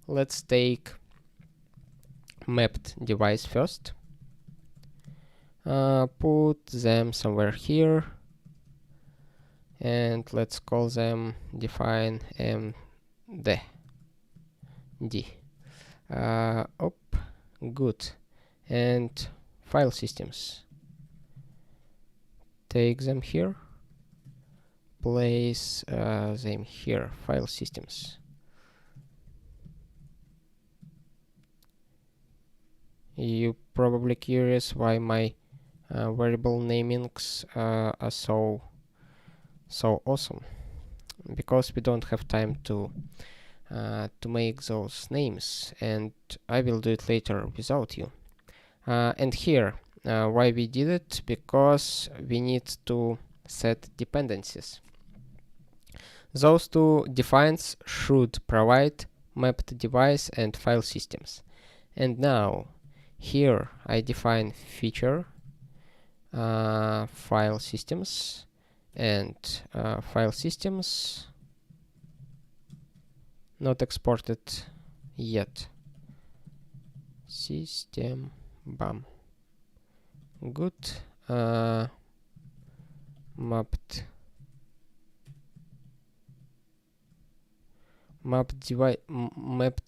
Let's take mapped device first. Put them somewhere here, and let's call them define md. Good. And file systems. Take them here. Place them here. File systems. You probably curious why my variable namings are so awesome. Because we don't have time to make those names, and I will do it later without you. And here, why we did it? Because we need to set dependencies. Those two defines should provide mapped device and file systems. And now, here I define feature, file systems, and file systems not exported yet. System, bam. Good. Mapped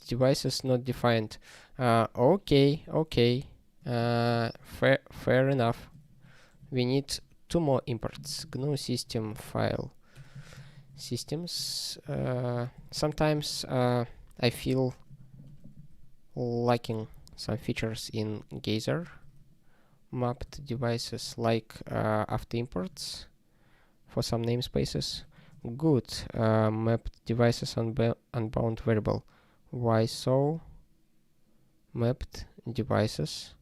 devices not defined. Okay. Fair enough. We need two more imports. GNU system file systems. Sometimes I feel lacking some features in Geyser mapped devices, like after imports for some namespaces. Good. Mapped devices unbound variable. Why so? Mapped devices.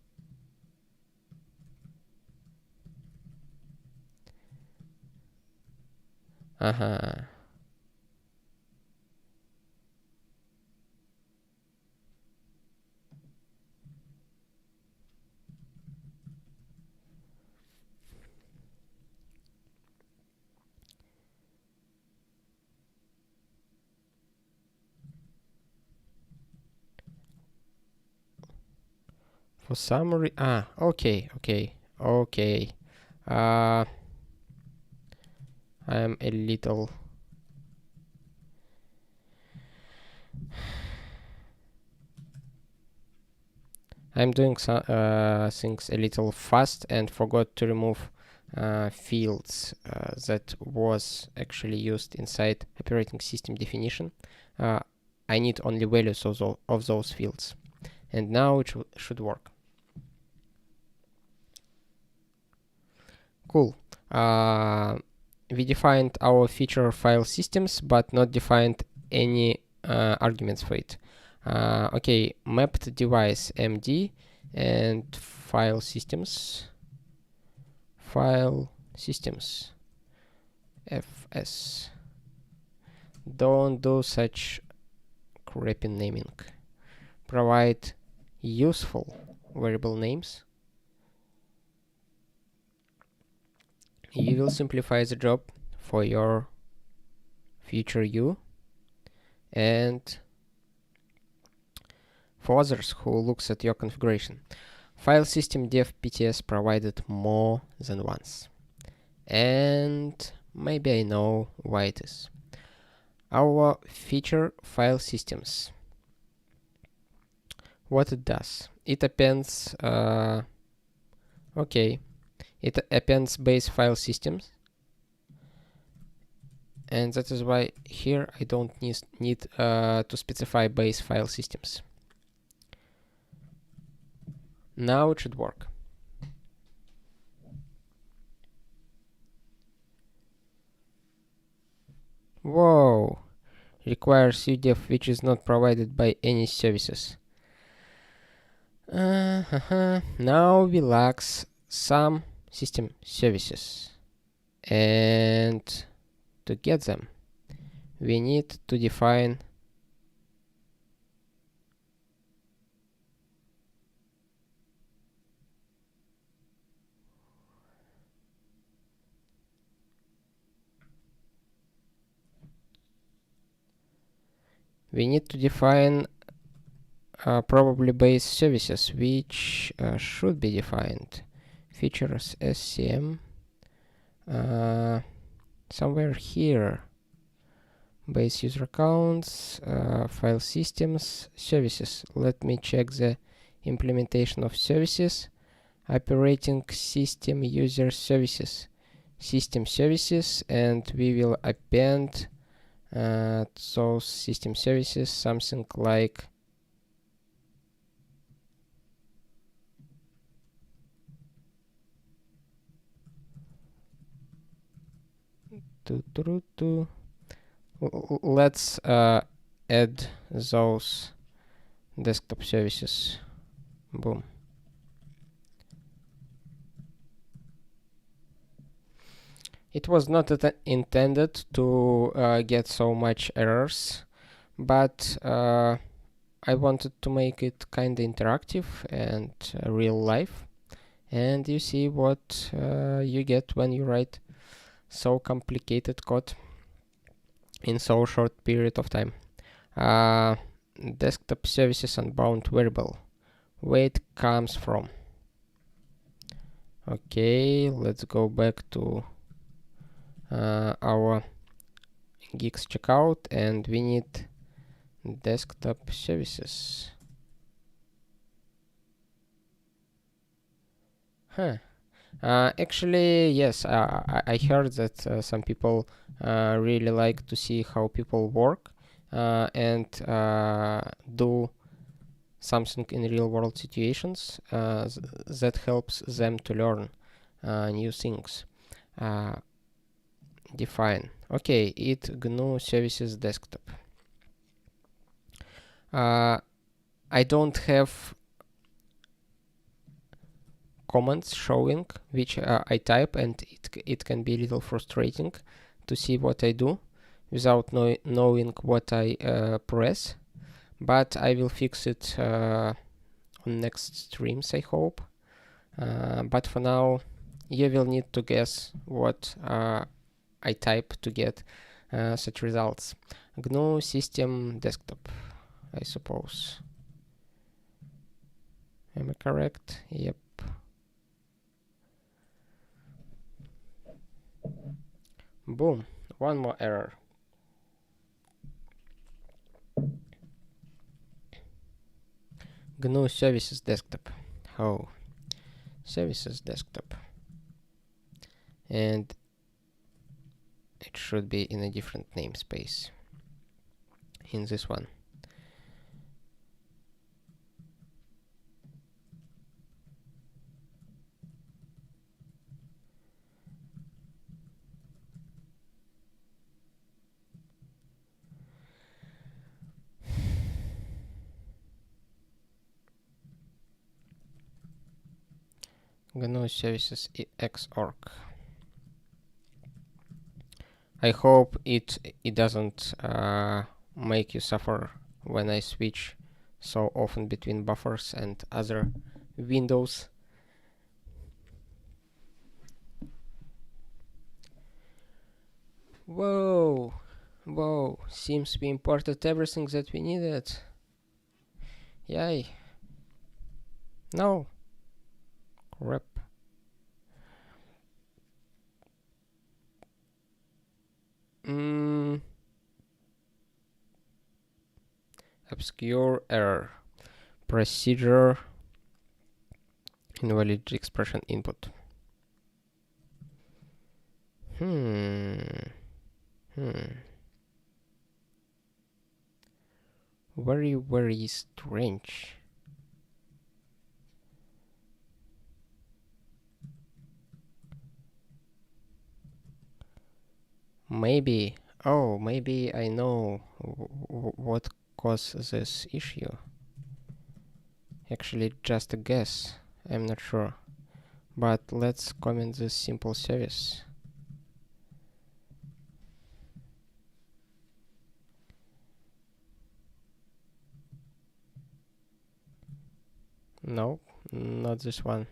For some okay. Uh, I'm a little I'm doing things a little fast and forgot to remove fields that was actually used inside operating system definition. Uh, I need only values of those fields, and now it should work. Cool. We defined our feature file systems, but not defined any arguments for it. Okay, mapped device MD and file systems FS. Don't do such crappy naming. Provide useful variable names. You will simplify the job for your future you and for others who looks at your configuration. File system dev PTS provided more than once. And maybe I know why it is. Our feature file systems. What it does? It appends it appends base file systems, and that is why here I don't need to specify base file systems. Now it should work. Whoa! Requires UDEF, which is not provided by any services. Now we lack some system services, and to get them we need to define probably base services, which should be defined. Features SCM somewhere here. Base user accounts, file systems, services. Let me check the implementation of services. Operating system user services, system services, and we will append those system services something like let's add those desktop services. Boom. It was not intended to get so much errors, but I wanted to make it kinda interactive and real life, and you see what you get when you write so complicated code in so short period of time. Desktop services unbound variable, where it comes from. Okay, let's go back to our Guix checkout, and we need desktop services. Actually, yes, I heard that some people really like to see how people work and do something in real world situations that helps them to learn new things. Define. Okay, it GNU services desktop. I don't have comments showing which I type, and it can be a little frustrating to see what I do without knowing what I press, but I will fix it on next streams, I hope. But for now you will need to guess what I type to get such results. GNU system desktop, I suppose. Am I correct? Yep. Boom. One more error. GNU Services Desktop. Oh, Services Desktop. And it should be in a different namespace. In this one. GNU Services xorg. I hope it doesn't make you suffer when I switch so often between buffers and other windows. Whoa, whoa, seems we imported everything that we needed. Yay. No. Crap. Obscure error. Procedure invalid expression input. Very, very strange. Maybe, maybe I know what caused this issue. Actually, just a guess. I'm not sure. But let's comment this simple service. No, not this one.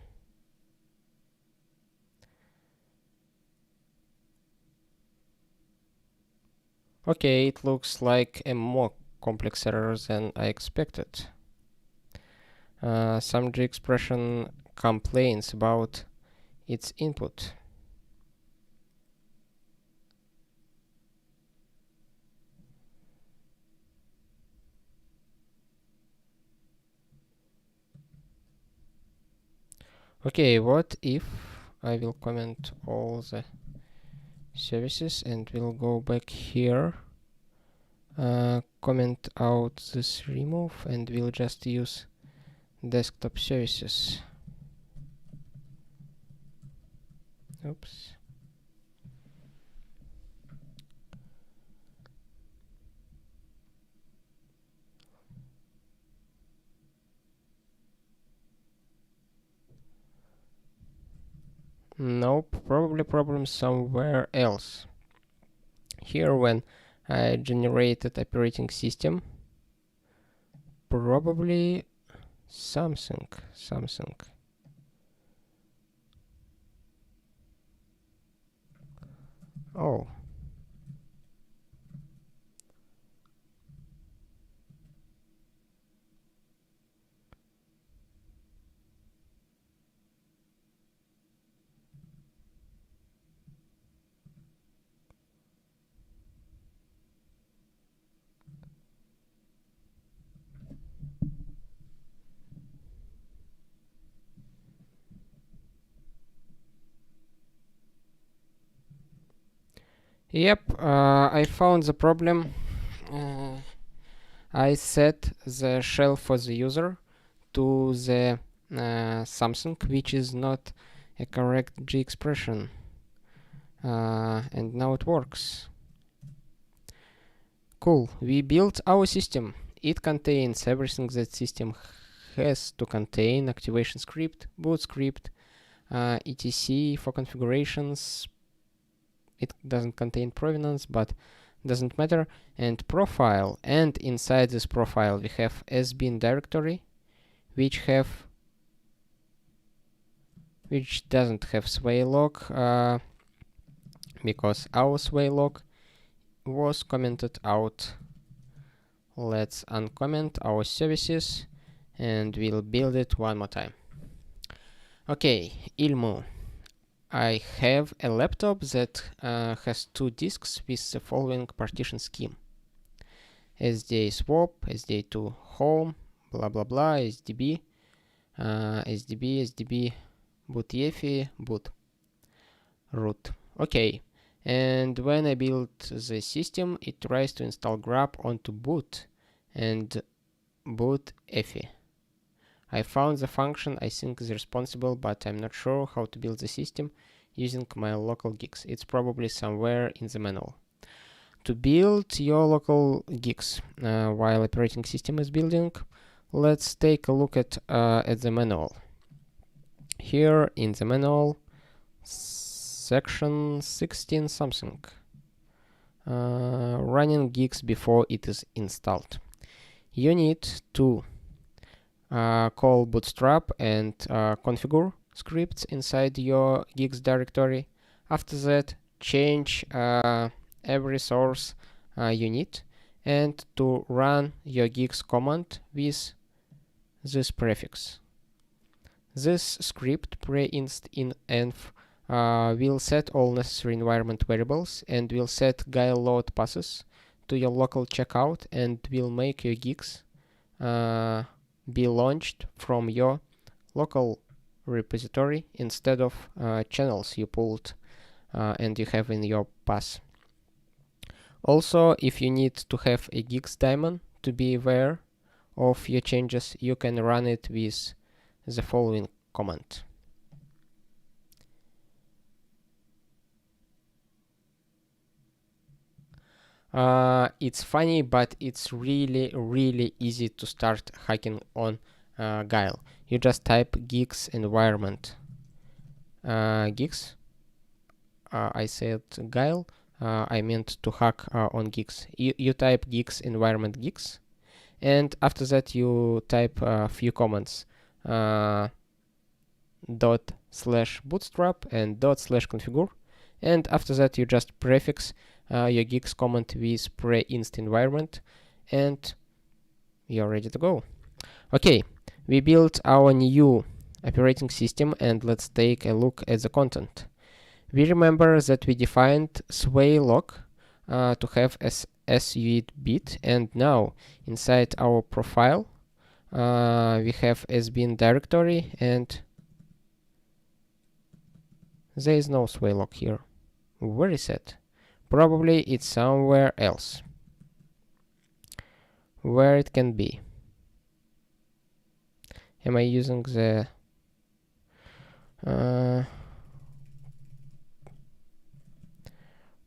Okay, it looks like a more complex error than I expected. Some G expression complains about its input. Okay, what if I will comment all the services and we'll go back here, comment out this remove, and we'll just use desktop services. Oops. Nope, probably problem somewhere else. Here, when I generated operating system, probably something. Oh. Yep, I found the problem. I set the shell for the user to the something which is not a correct G expression, and now it works. Cool, we built our system. It contains everything that system has to contain: activation script, boot script, etc for configurations. It doesn't contain provenance, but doesn't matter, and profile. And inside this profile we have sbin directory, which doesn't have sway log, because our sway log was commented out. Let's uncomment our services and we'll build it one more time. Okay, Ilmu. I have a laptop that has 2 disks with the following partition scheme: SDA swap, SDA to home, blah blah blah, SDB, SDB, boot EFI, boot, root. Okay, and when I build the system, it tries to install grep onto boot and boot EFI. I found the function I think is responsible, but I'm not sure how to build the system using my local Guix. It's probably somewhere in the manual. To build your local Guix while operating system is building, let's take a look at the manual. Here in the manual, section 16 something, running Guix before it is installed. You need to call bootstrap and configure scripts inside your Guix directory. After that, change every source you need, and to run your Guix command with this prefix. This script pre-inst in env will set all necessary environment variables and will set guile load passes to your local checkout and will make your Guix be launched from your local repository instead of channels you pulled and you have in your path. Also, if you need to have a Guix daemon to be aware of your changes, you can run it with the following command. It's funny, but it's really easy to start hacking on guile. You just type Guix environment Guix. I said guile. I meant to hack on Guix. You type Guix environment Guix, and after that you type a few commands: ./bootstrap and ./configure, and after that you just prefix your Guix command with pre-inst environment, and you're ready to go. Okay, we built our new operating system, and let's take a look at the content. We remember that we defined sway lock to have as SUID bit, and now inside our profile we have sbin directory, and there is no sway lock here. Where is it? Probably it's somewhere else. Where it can be? Am I using the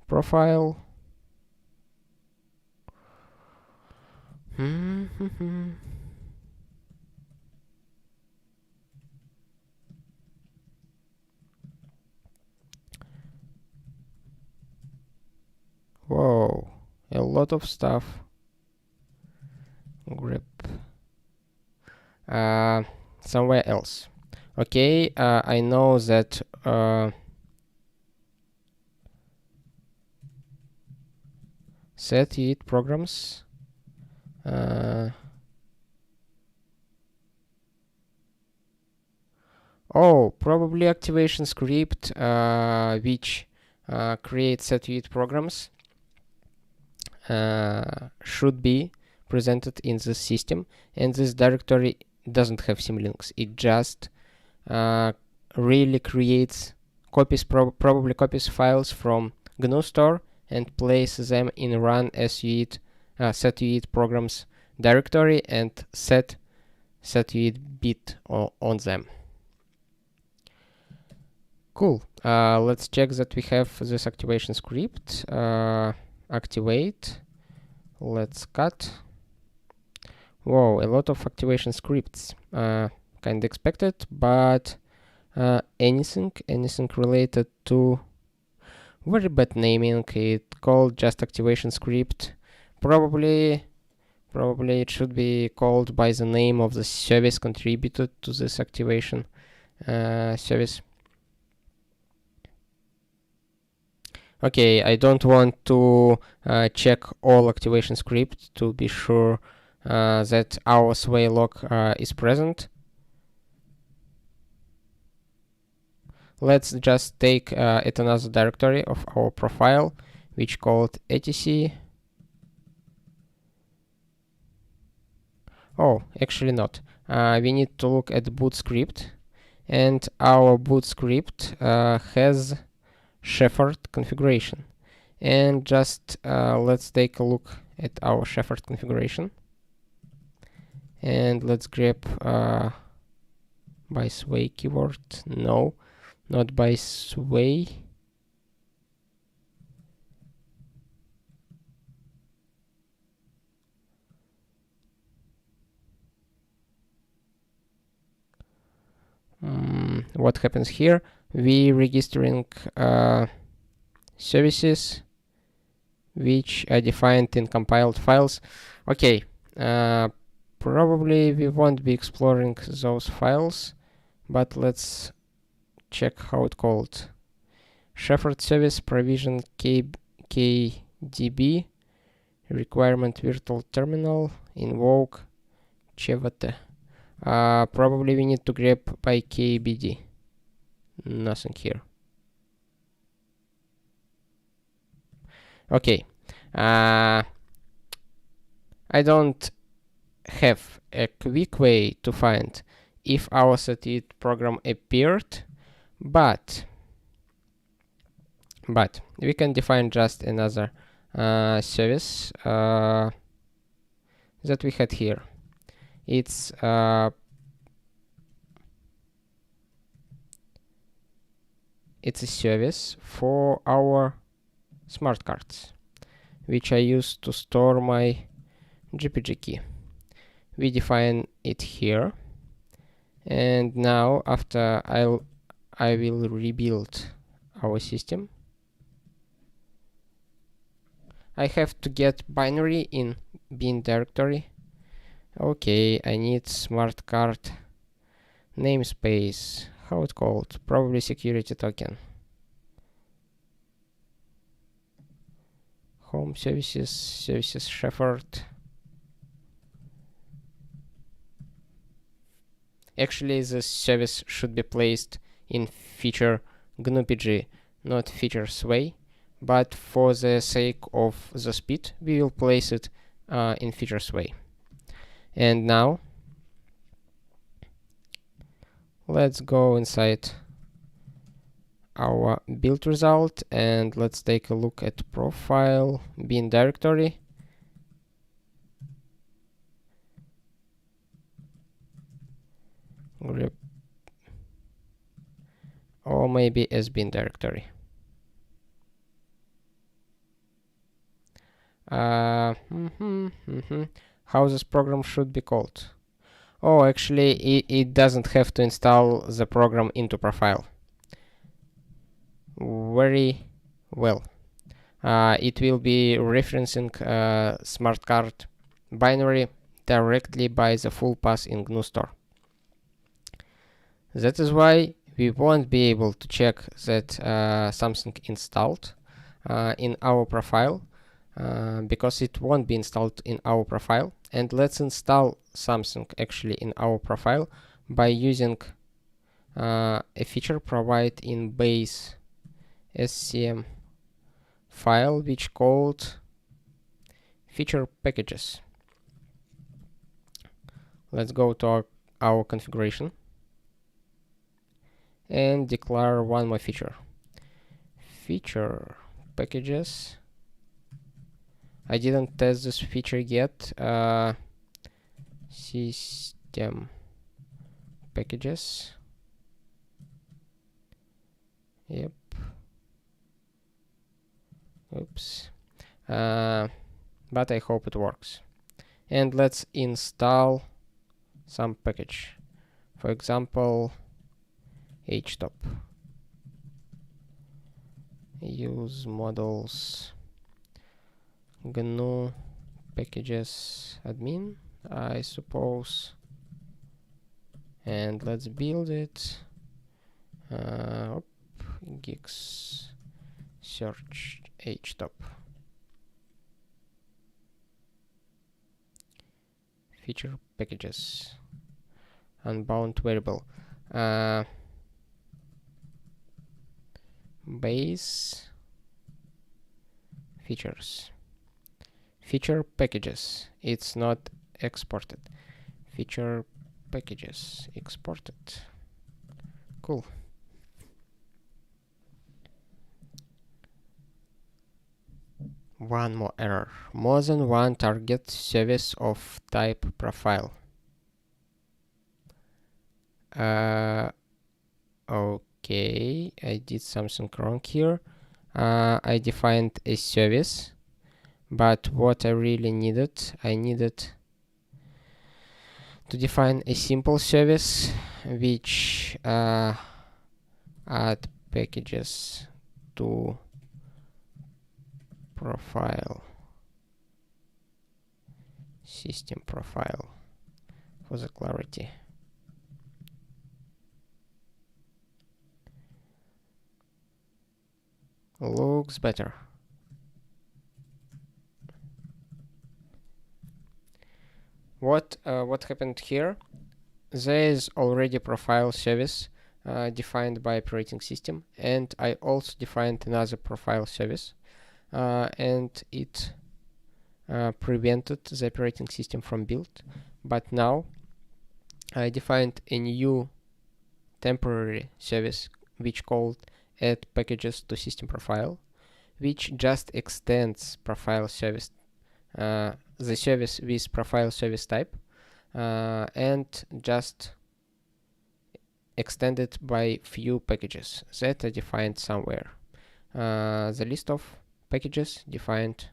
profile? Whoa, a lot of stuff. Grep. Somewhere else. Okay, I know that set it programs. Oh, probably activation script which creates set it programs should be presented in the system, and this directory doesn't have symlinks. It just really creates copies, probably copies files from GNU store and places them in run suit setuit programs directory and set setuit bit on them. Cool. Let's check that we have this activation script. Activate. Let's cut. Whoa, a lot of activation scripts. Kind of expected, but anything related to very bad naming. It called just activation script. Probably it should be called by the name of the service contributed to this activation service. Okay, I don't want to check all activation scripts to be sure that our sway log is present. Let's just take it another directory of our profile, which called etc. Oh, actually not. We need to look at boot script, and our boot script has shepherd configuration. And just let's take a look at our shepherd configuration. And let's grab by sway keyword. No, not by sway. What happens here? We registering services which are defined in compiled files. Okay, probably we won't be exploring those files, but let's check how it called. Shepherd service provision KDB requirement virtual terminal invoke chvt. Probably we need to grab by kbd. Nothing here. Okay. I don't have a quick way to find if our setIt program appeared, but we can define just another service that we had here. It's a service for our smart cards, which I use to store my GPG key. We define it here, and now after I will rebuild our system, I have to get binary in bin directory. Okay, I need smart card namespace. How it called? Probably security token. Home services shepherd. Actually, this service should be placed in feature GNU PG, not feature sway, but for the sake of the speed, we will place it in feature sway. And now let's go inside our build result and let's take a look at profile bin directory. Grep or maybe as bin directory. How this program should be called? Oh, actually it doesn't have to install the program into profile. Very well. It will be referencing smart card binary directly by the full path in GNU store. That is why we won't be able to check that something installed in our profile because it won't be installed in our profile. And let's install something actually in our profile by using a feature provided in base SCM file which called feature packages. Let's go to our configuration and declare one more feature. Feature packages. I didn't test this feature yet. System packages. Yep. Oops. But I hope it works. And let's install some package. For example, htop. Use models GNU packages admin, I suppose. And let's build it. Guix search htop. feature packages, unbound variable, base features, feature packages. It's not exported. Feature packages exported. Cool. One more error. More than one target service of type profile. Okay, I did something wrong here. I defined a service, but what I really needed, I needed to define a simple service which add packages to profile, system profile, for the clarity. Looks better. What happened here? There is already profile service defined by operating system, and I also defined another profile service, and it prevented the operating system from build. But now I defined a new temporary service which called add packages to system profile, which just extends profile service, the service with profile service type, and just extended by few packages that are defined somewhere. The list of packages defined.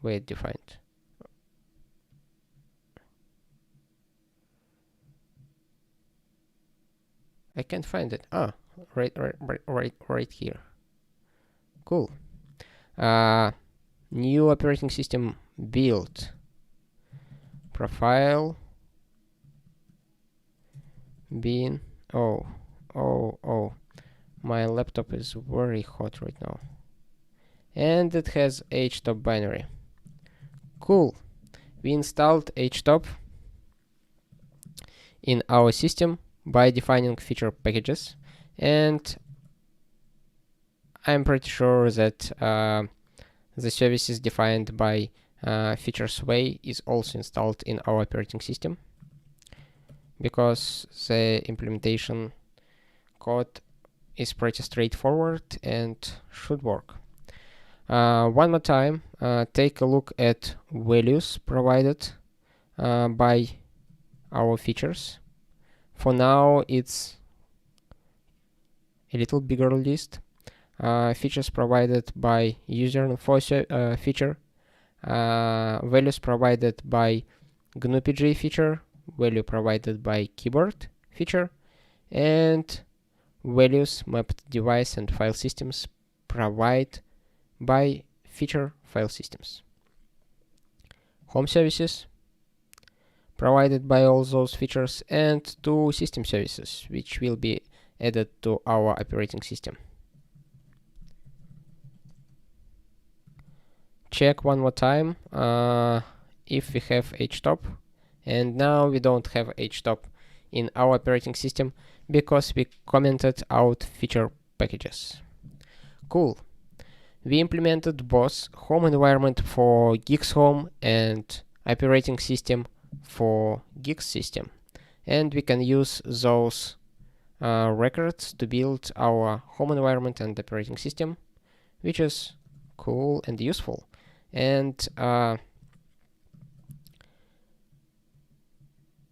Wait, defined. I can't find it. Ah, right here. Cool. New operating system build profile bin. Oh, my laptop is very hot right now, and it has htop binary. Cool. We installed htop in our system by defining feature packages, and I'm pretty sure that the services defined by features way is also installed in our operating system, because the implementation code is pretty straightforward and should work. One more time, take a look at values provided by our features. For now, it's a little bigger list. Features provided by user info feature, values provided by GNU PG feature, value provided by keyboard feature, and values mapped device and file systems provide by feature file systems. Home services provided by all those features, and two system services which will be added to our operating system. Check one more time if we have htop, and now we don't have htop in our operating system because we commented out feature packages. Cool. We implemented both home environment for Guix home and operating system for Guix system, and we can use those records to build our home environment and operating system, which is cool and useful. And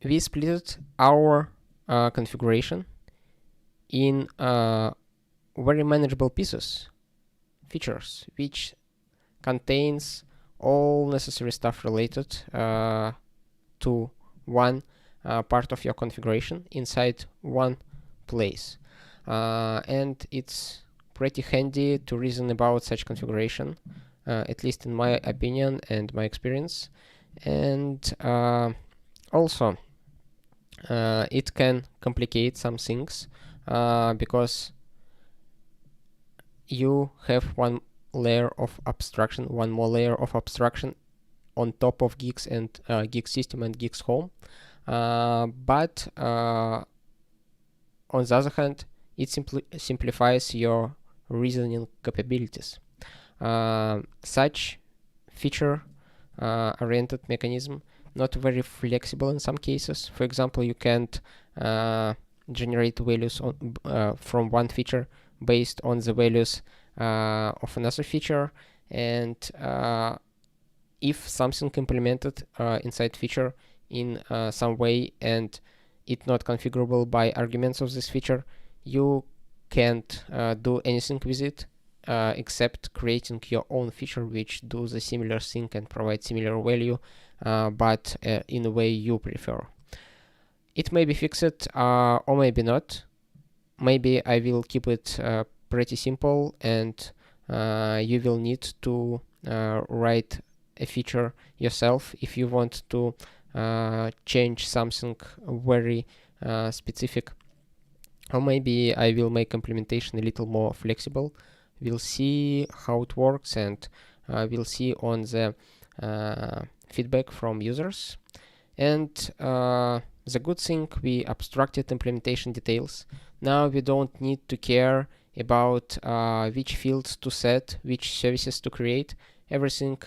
we split our configuration in very manageable pieces, features, which contains all necessary stuff related to one part of your configuration inside one place. And it's pretty handy to reason about such configuration, at least in my opinion and my experience. And also, it can complicate some things because you have one more layer of abstraction on top of Guix and Guix system and Guix home. But on the other hand, it simplifies your reasoning capabilities. Such feature oriented mechanism not very flexible in some cases. For example, you can't generate values from one feature based on the values of another feature, and if something implemented inside feature in some way and it not configurable by arguments of this feature, you can't do anything with it except creating your own feature which do the similar thing and provide similar value, but in a way you prefer. It may be fixed or maybe not. Maybe I will keep it pretty simple, and you will need to write a feature yourself if you want to change something very specific. Or maybe I will make implementation a little more flexible. We'll see how it works, and we'll see on the feedback from users. And the good thing, we abstracted implementation details. Now we don't need to care about which fields to set, which services to create. Everything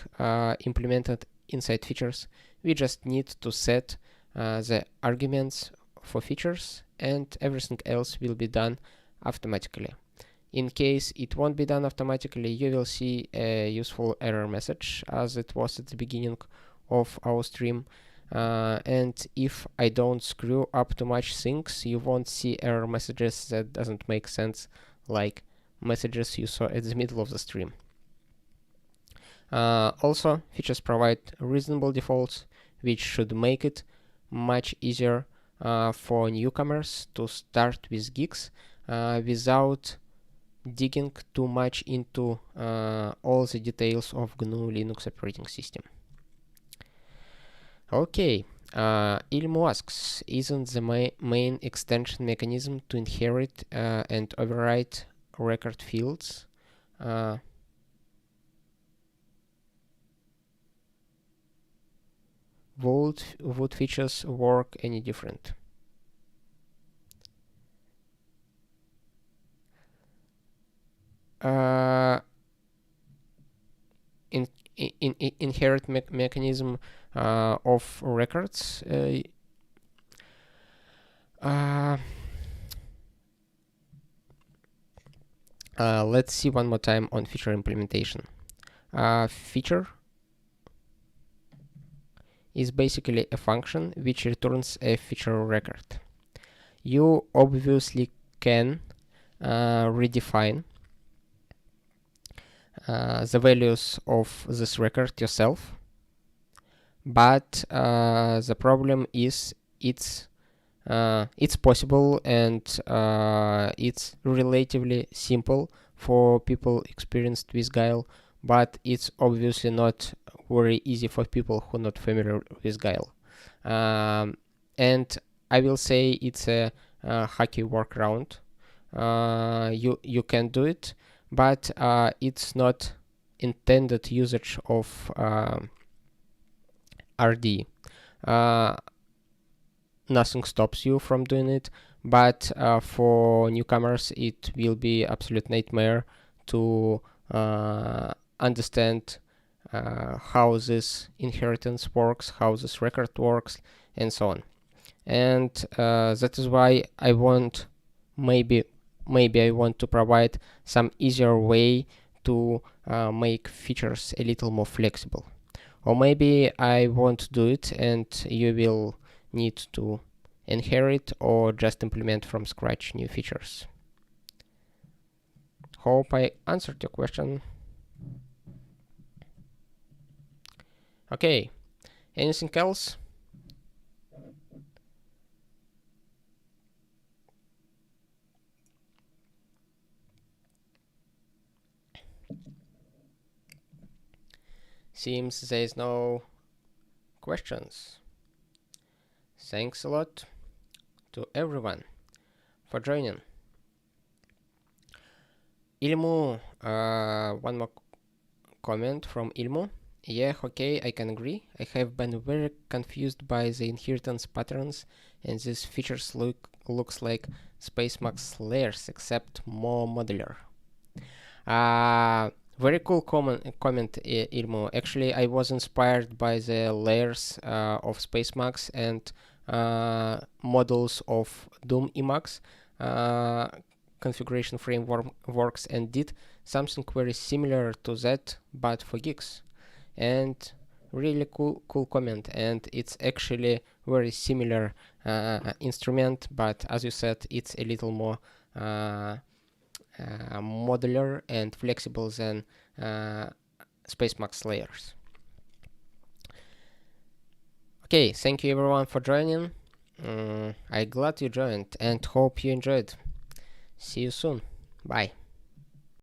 implemented inside features. We just need to set the arguments for features, and everything else will be done automatically. In case it won't be done automatically, you will see a useful error message as it was at the beginning of our stream. And if I don't screw up too much things, you won't see error messages that doesn't make sense, like messages you saw at the middle of the stream. Also, features provide reasonable defaults, which should make it much easier for newcomers to start with Guix without digging too much into all the details of GNU Linux operating system. Okay, Ilmu asks, isn't the main extension mechanism to inherit and overwrite record fields? Would features work any different? Inherit mechanism of records. Let's see one more time on feature implementation. Feature is basically a function which returns a feature record. You obviously can redefine the values of this record yourself, but the problem is it's possible, and it's relatively simple for people experienced with Guile, but it's obviously not very easy for people who are not familiar with Guile. And I will say it's a hacky workaround. You can do it, but it's not intended usage of RD. Nothing stops you from doing it, but for newcomers it will be absolute nightmare to understand how this inheritance works, how this record works, and so on. And that is why I want, maybe I want to provide some easier way to make features a little more flexible. Or maybe I won't do it and you will need to inherit or just implement from scratch new features. Hope I answered your question. Okay, anything else? Seems there is no questions. Thanks a lot to everyone for joining. Ilmu, one more comment from Ilmu. Yeah, okay, I can agree. I have been very confused by the inheritance patterns, and these features looks like spacemacs layers except more modular. Very cool comment, Irmo. Actually, I was inspired by the layers of spacemacs and models of Doom Emacs configuration frameworks and did something very similar to that, but for Guix. And really cool comment, and it's actually very similar instrument, but as you said, it's a little more modular and flexible than spacemacs layers. Okay, thank you everyone for joining. I'm glad you joined and hope you enjoyed. See you soon. Bye.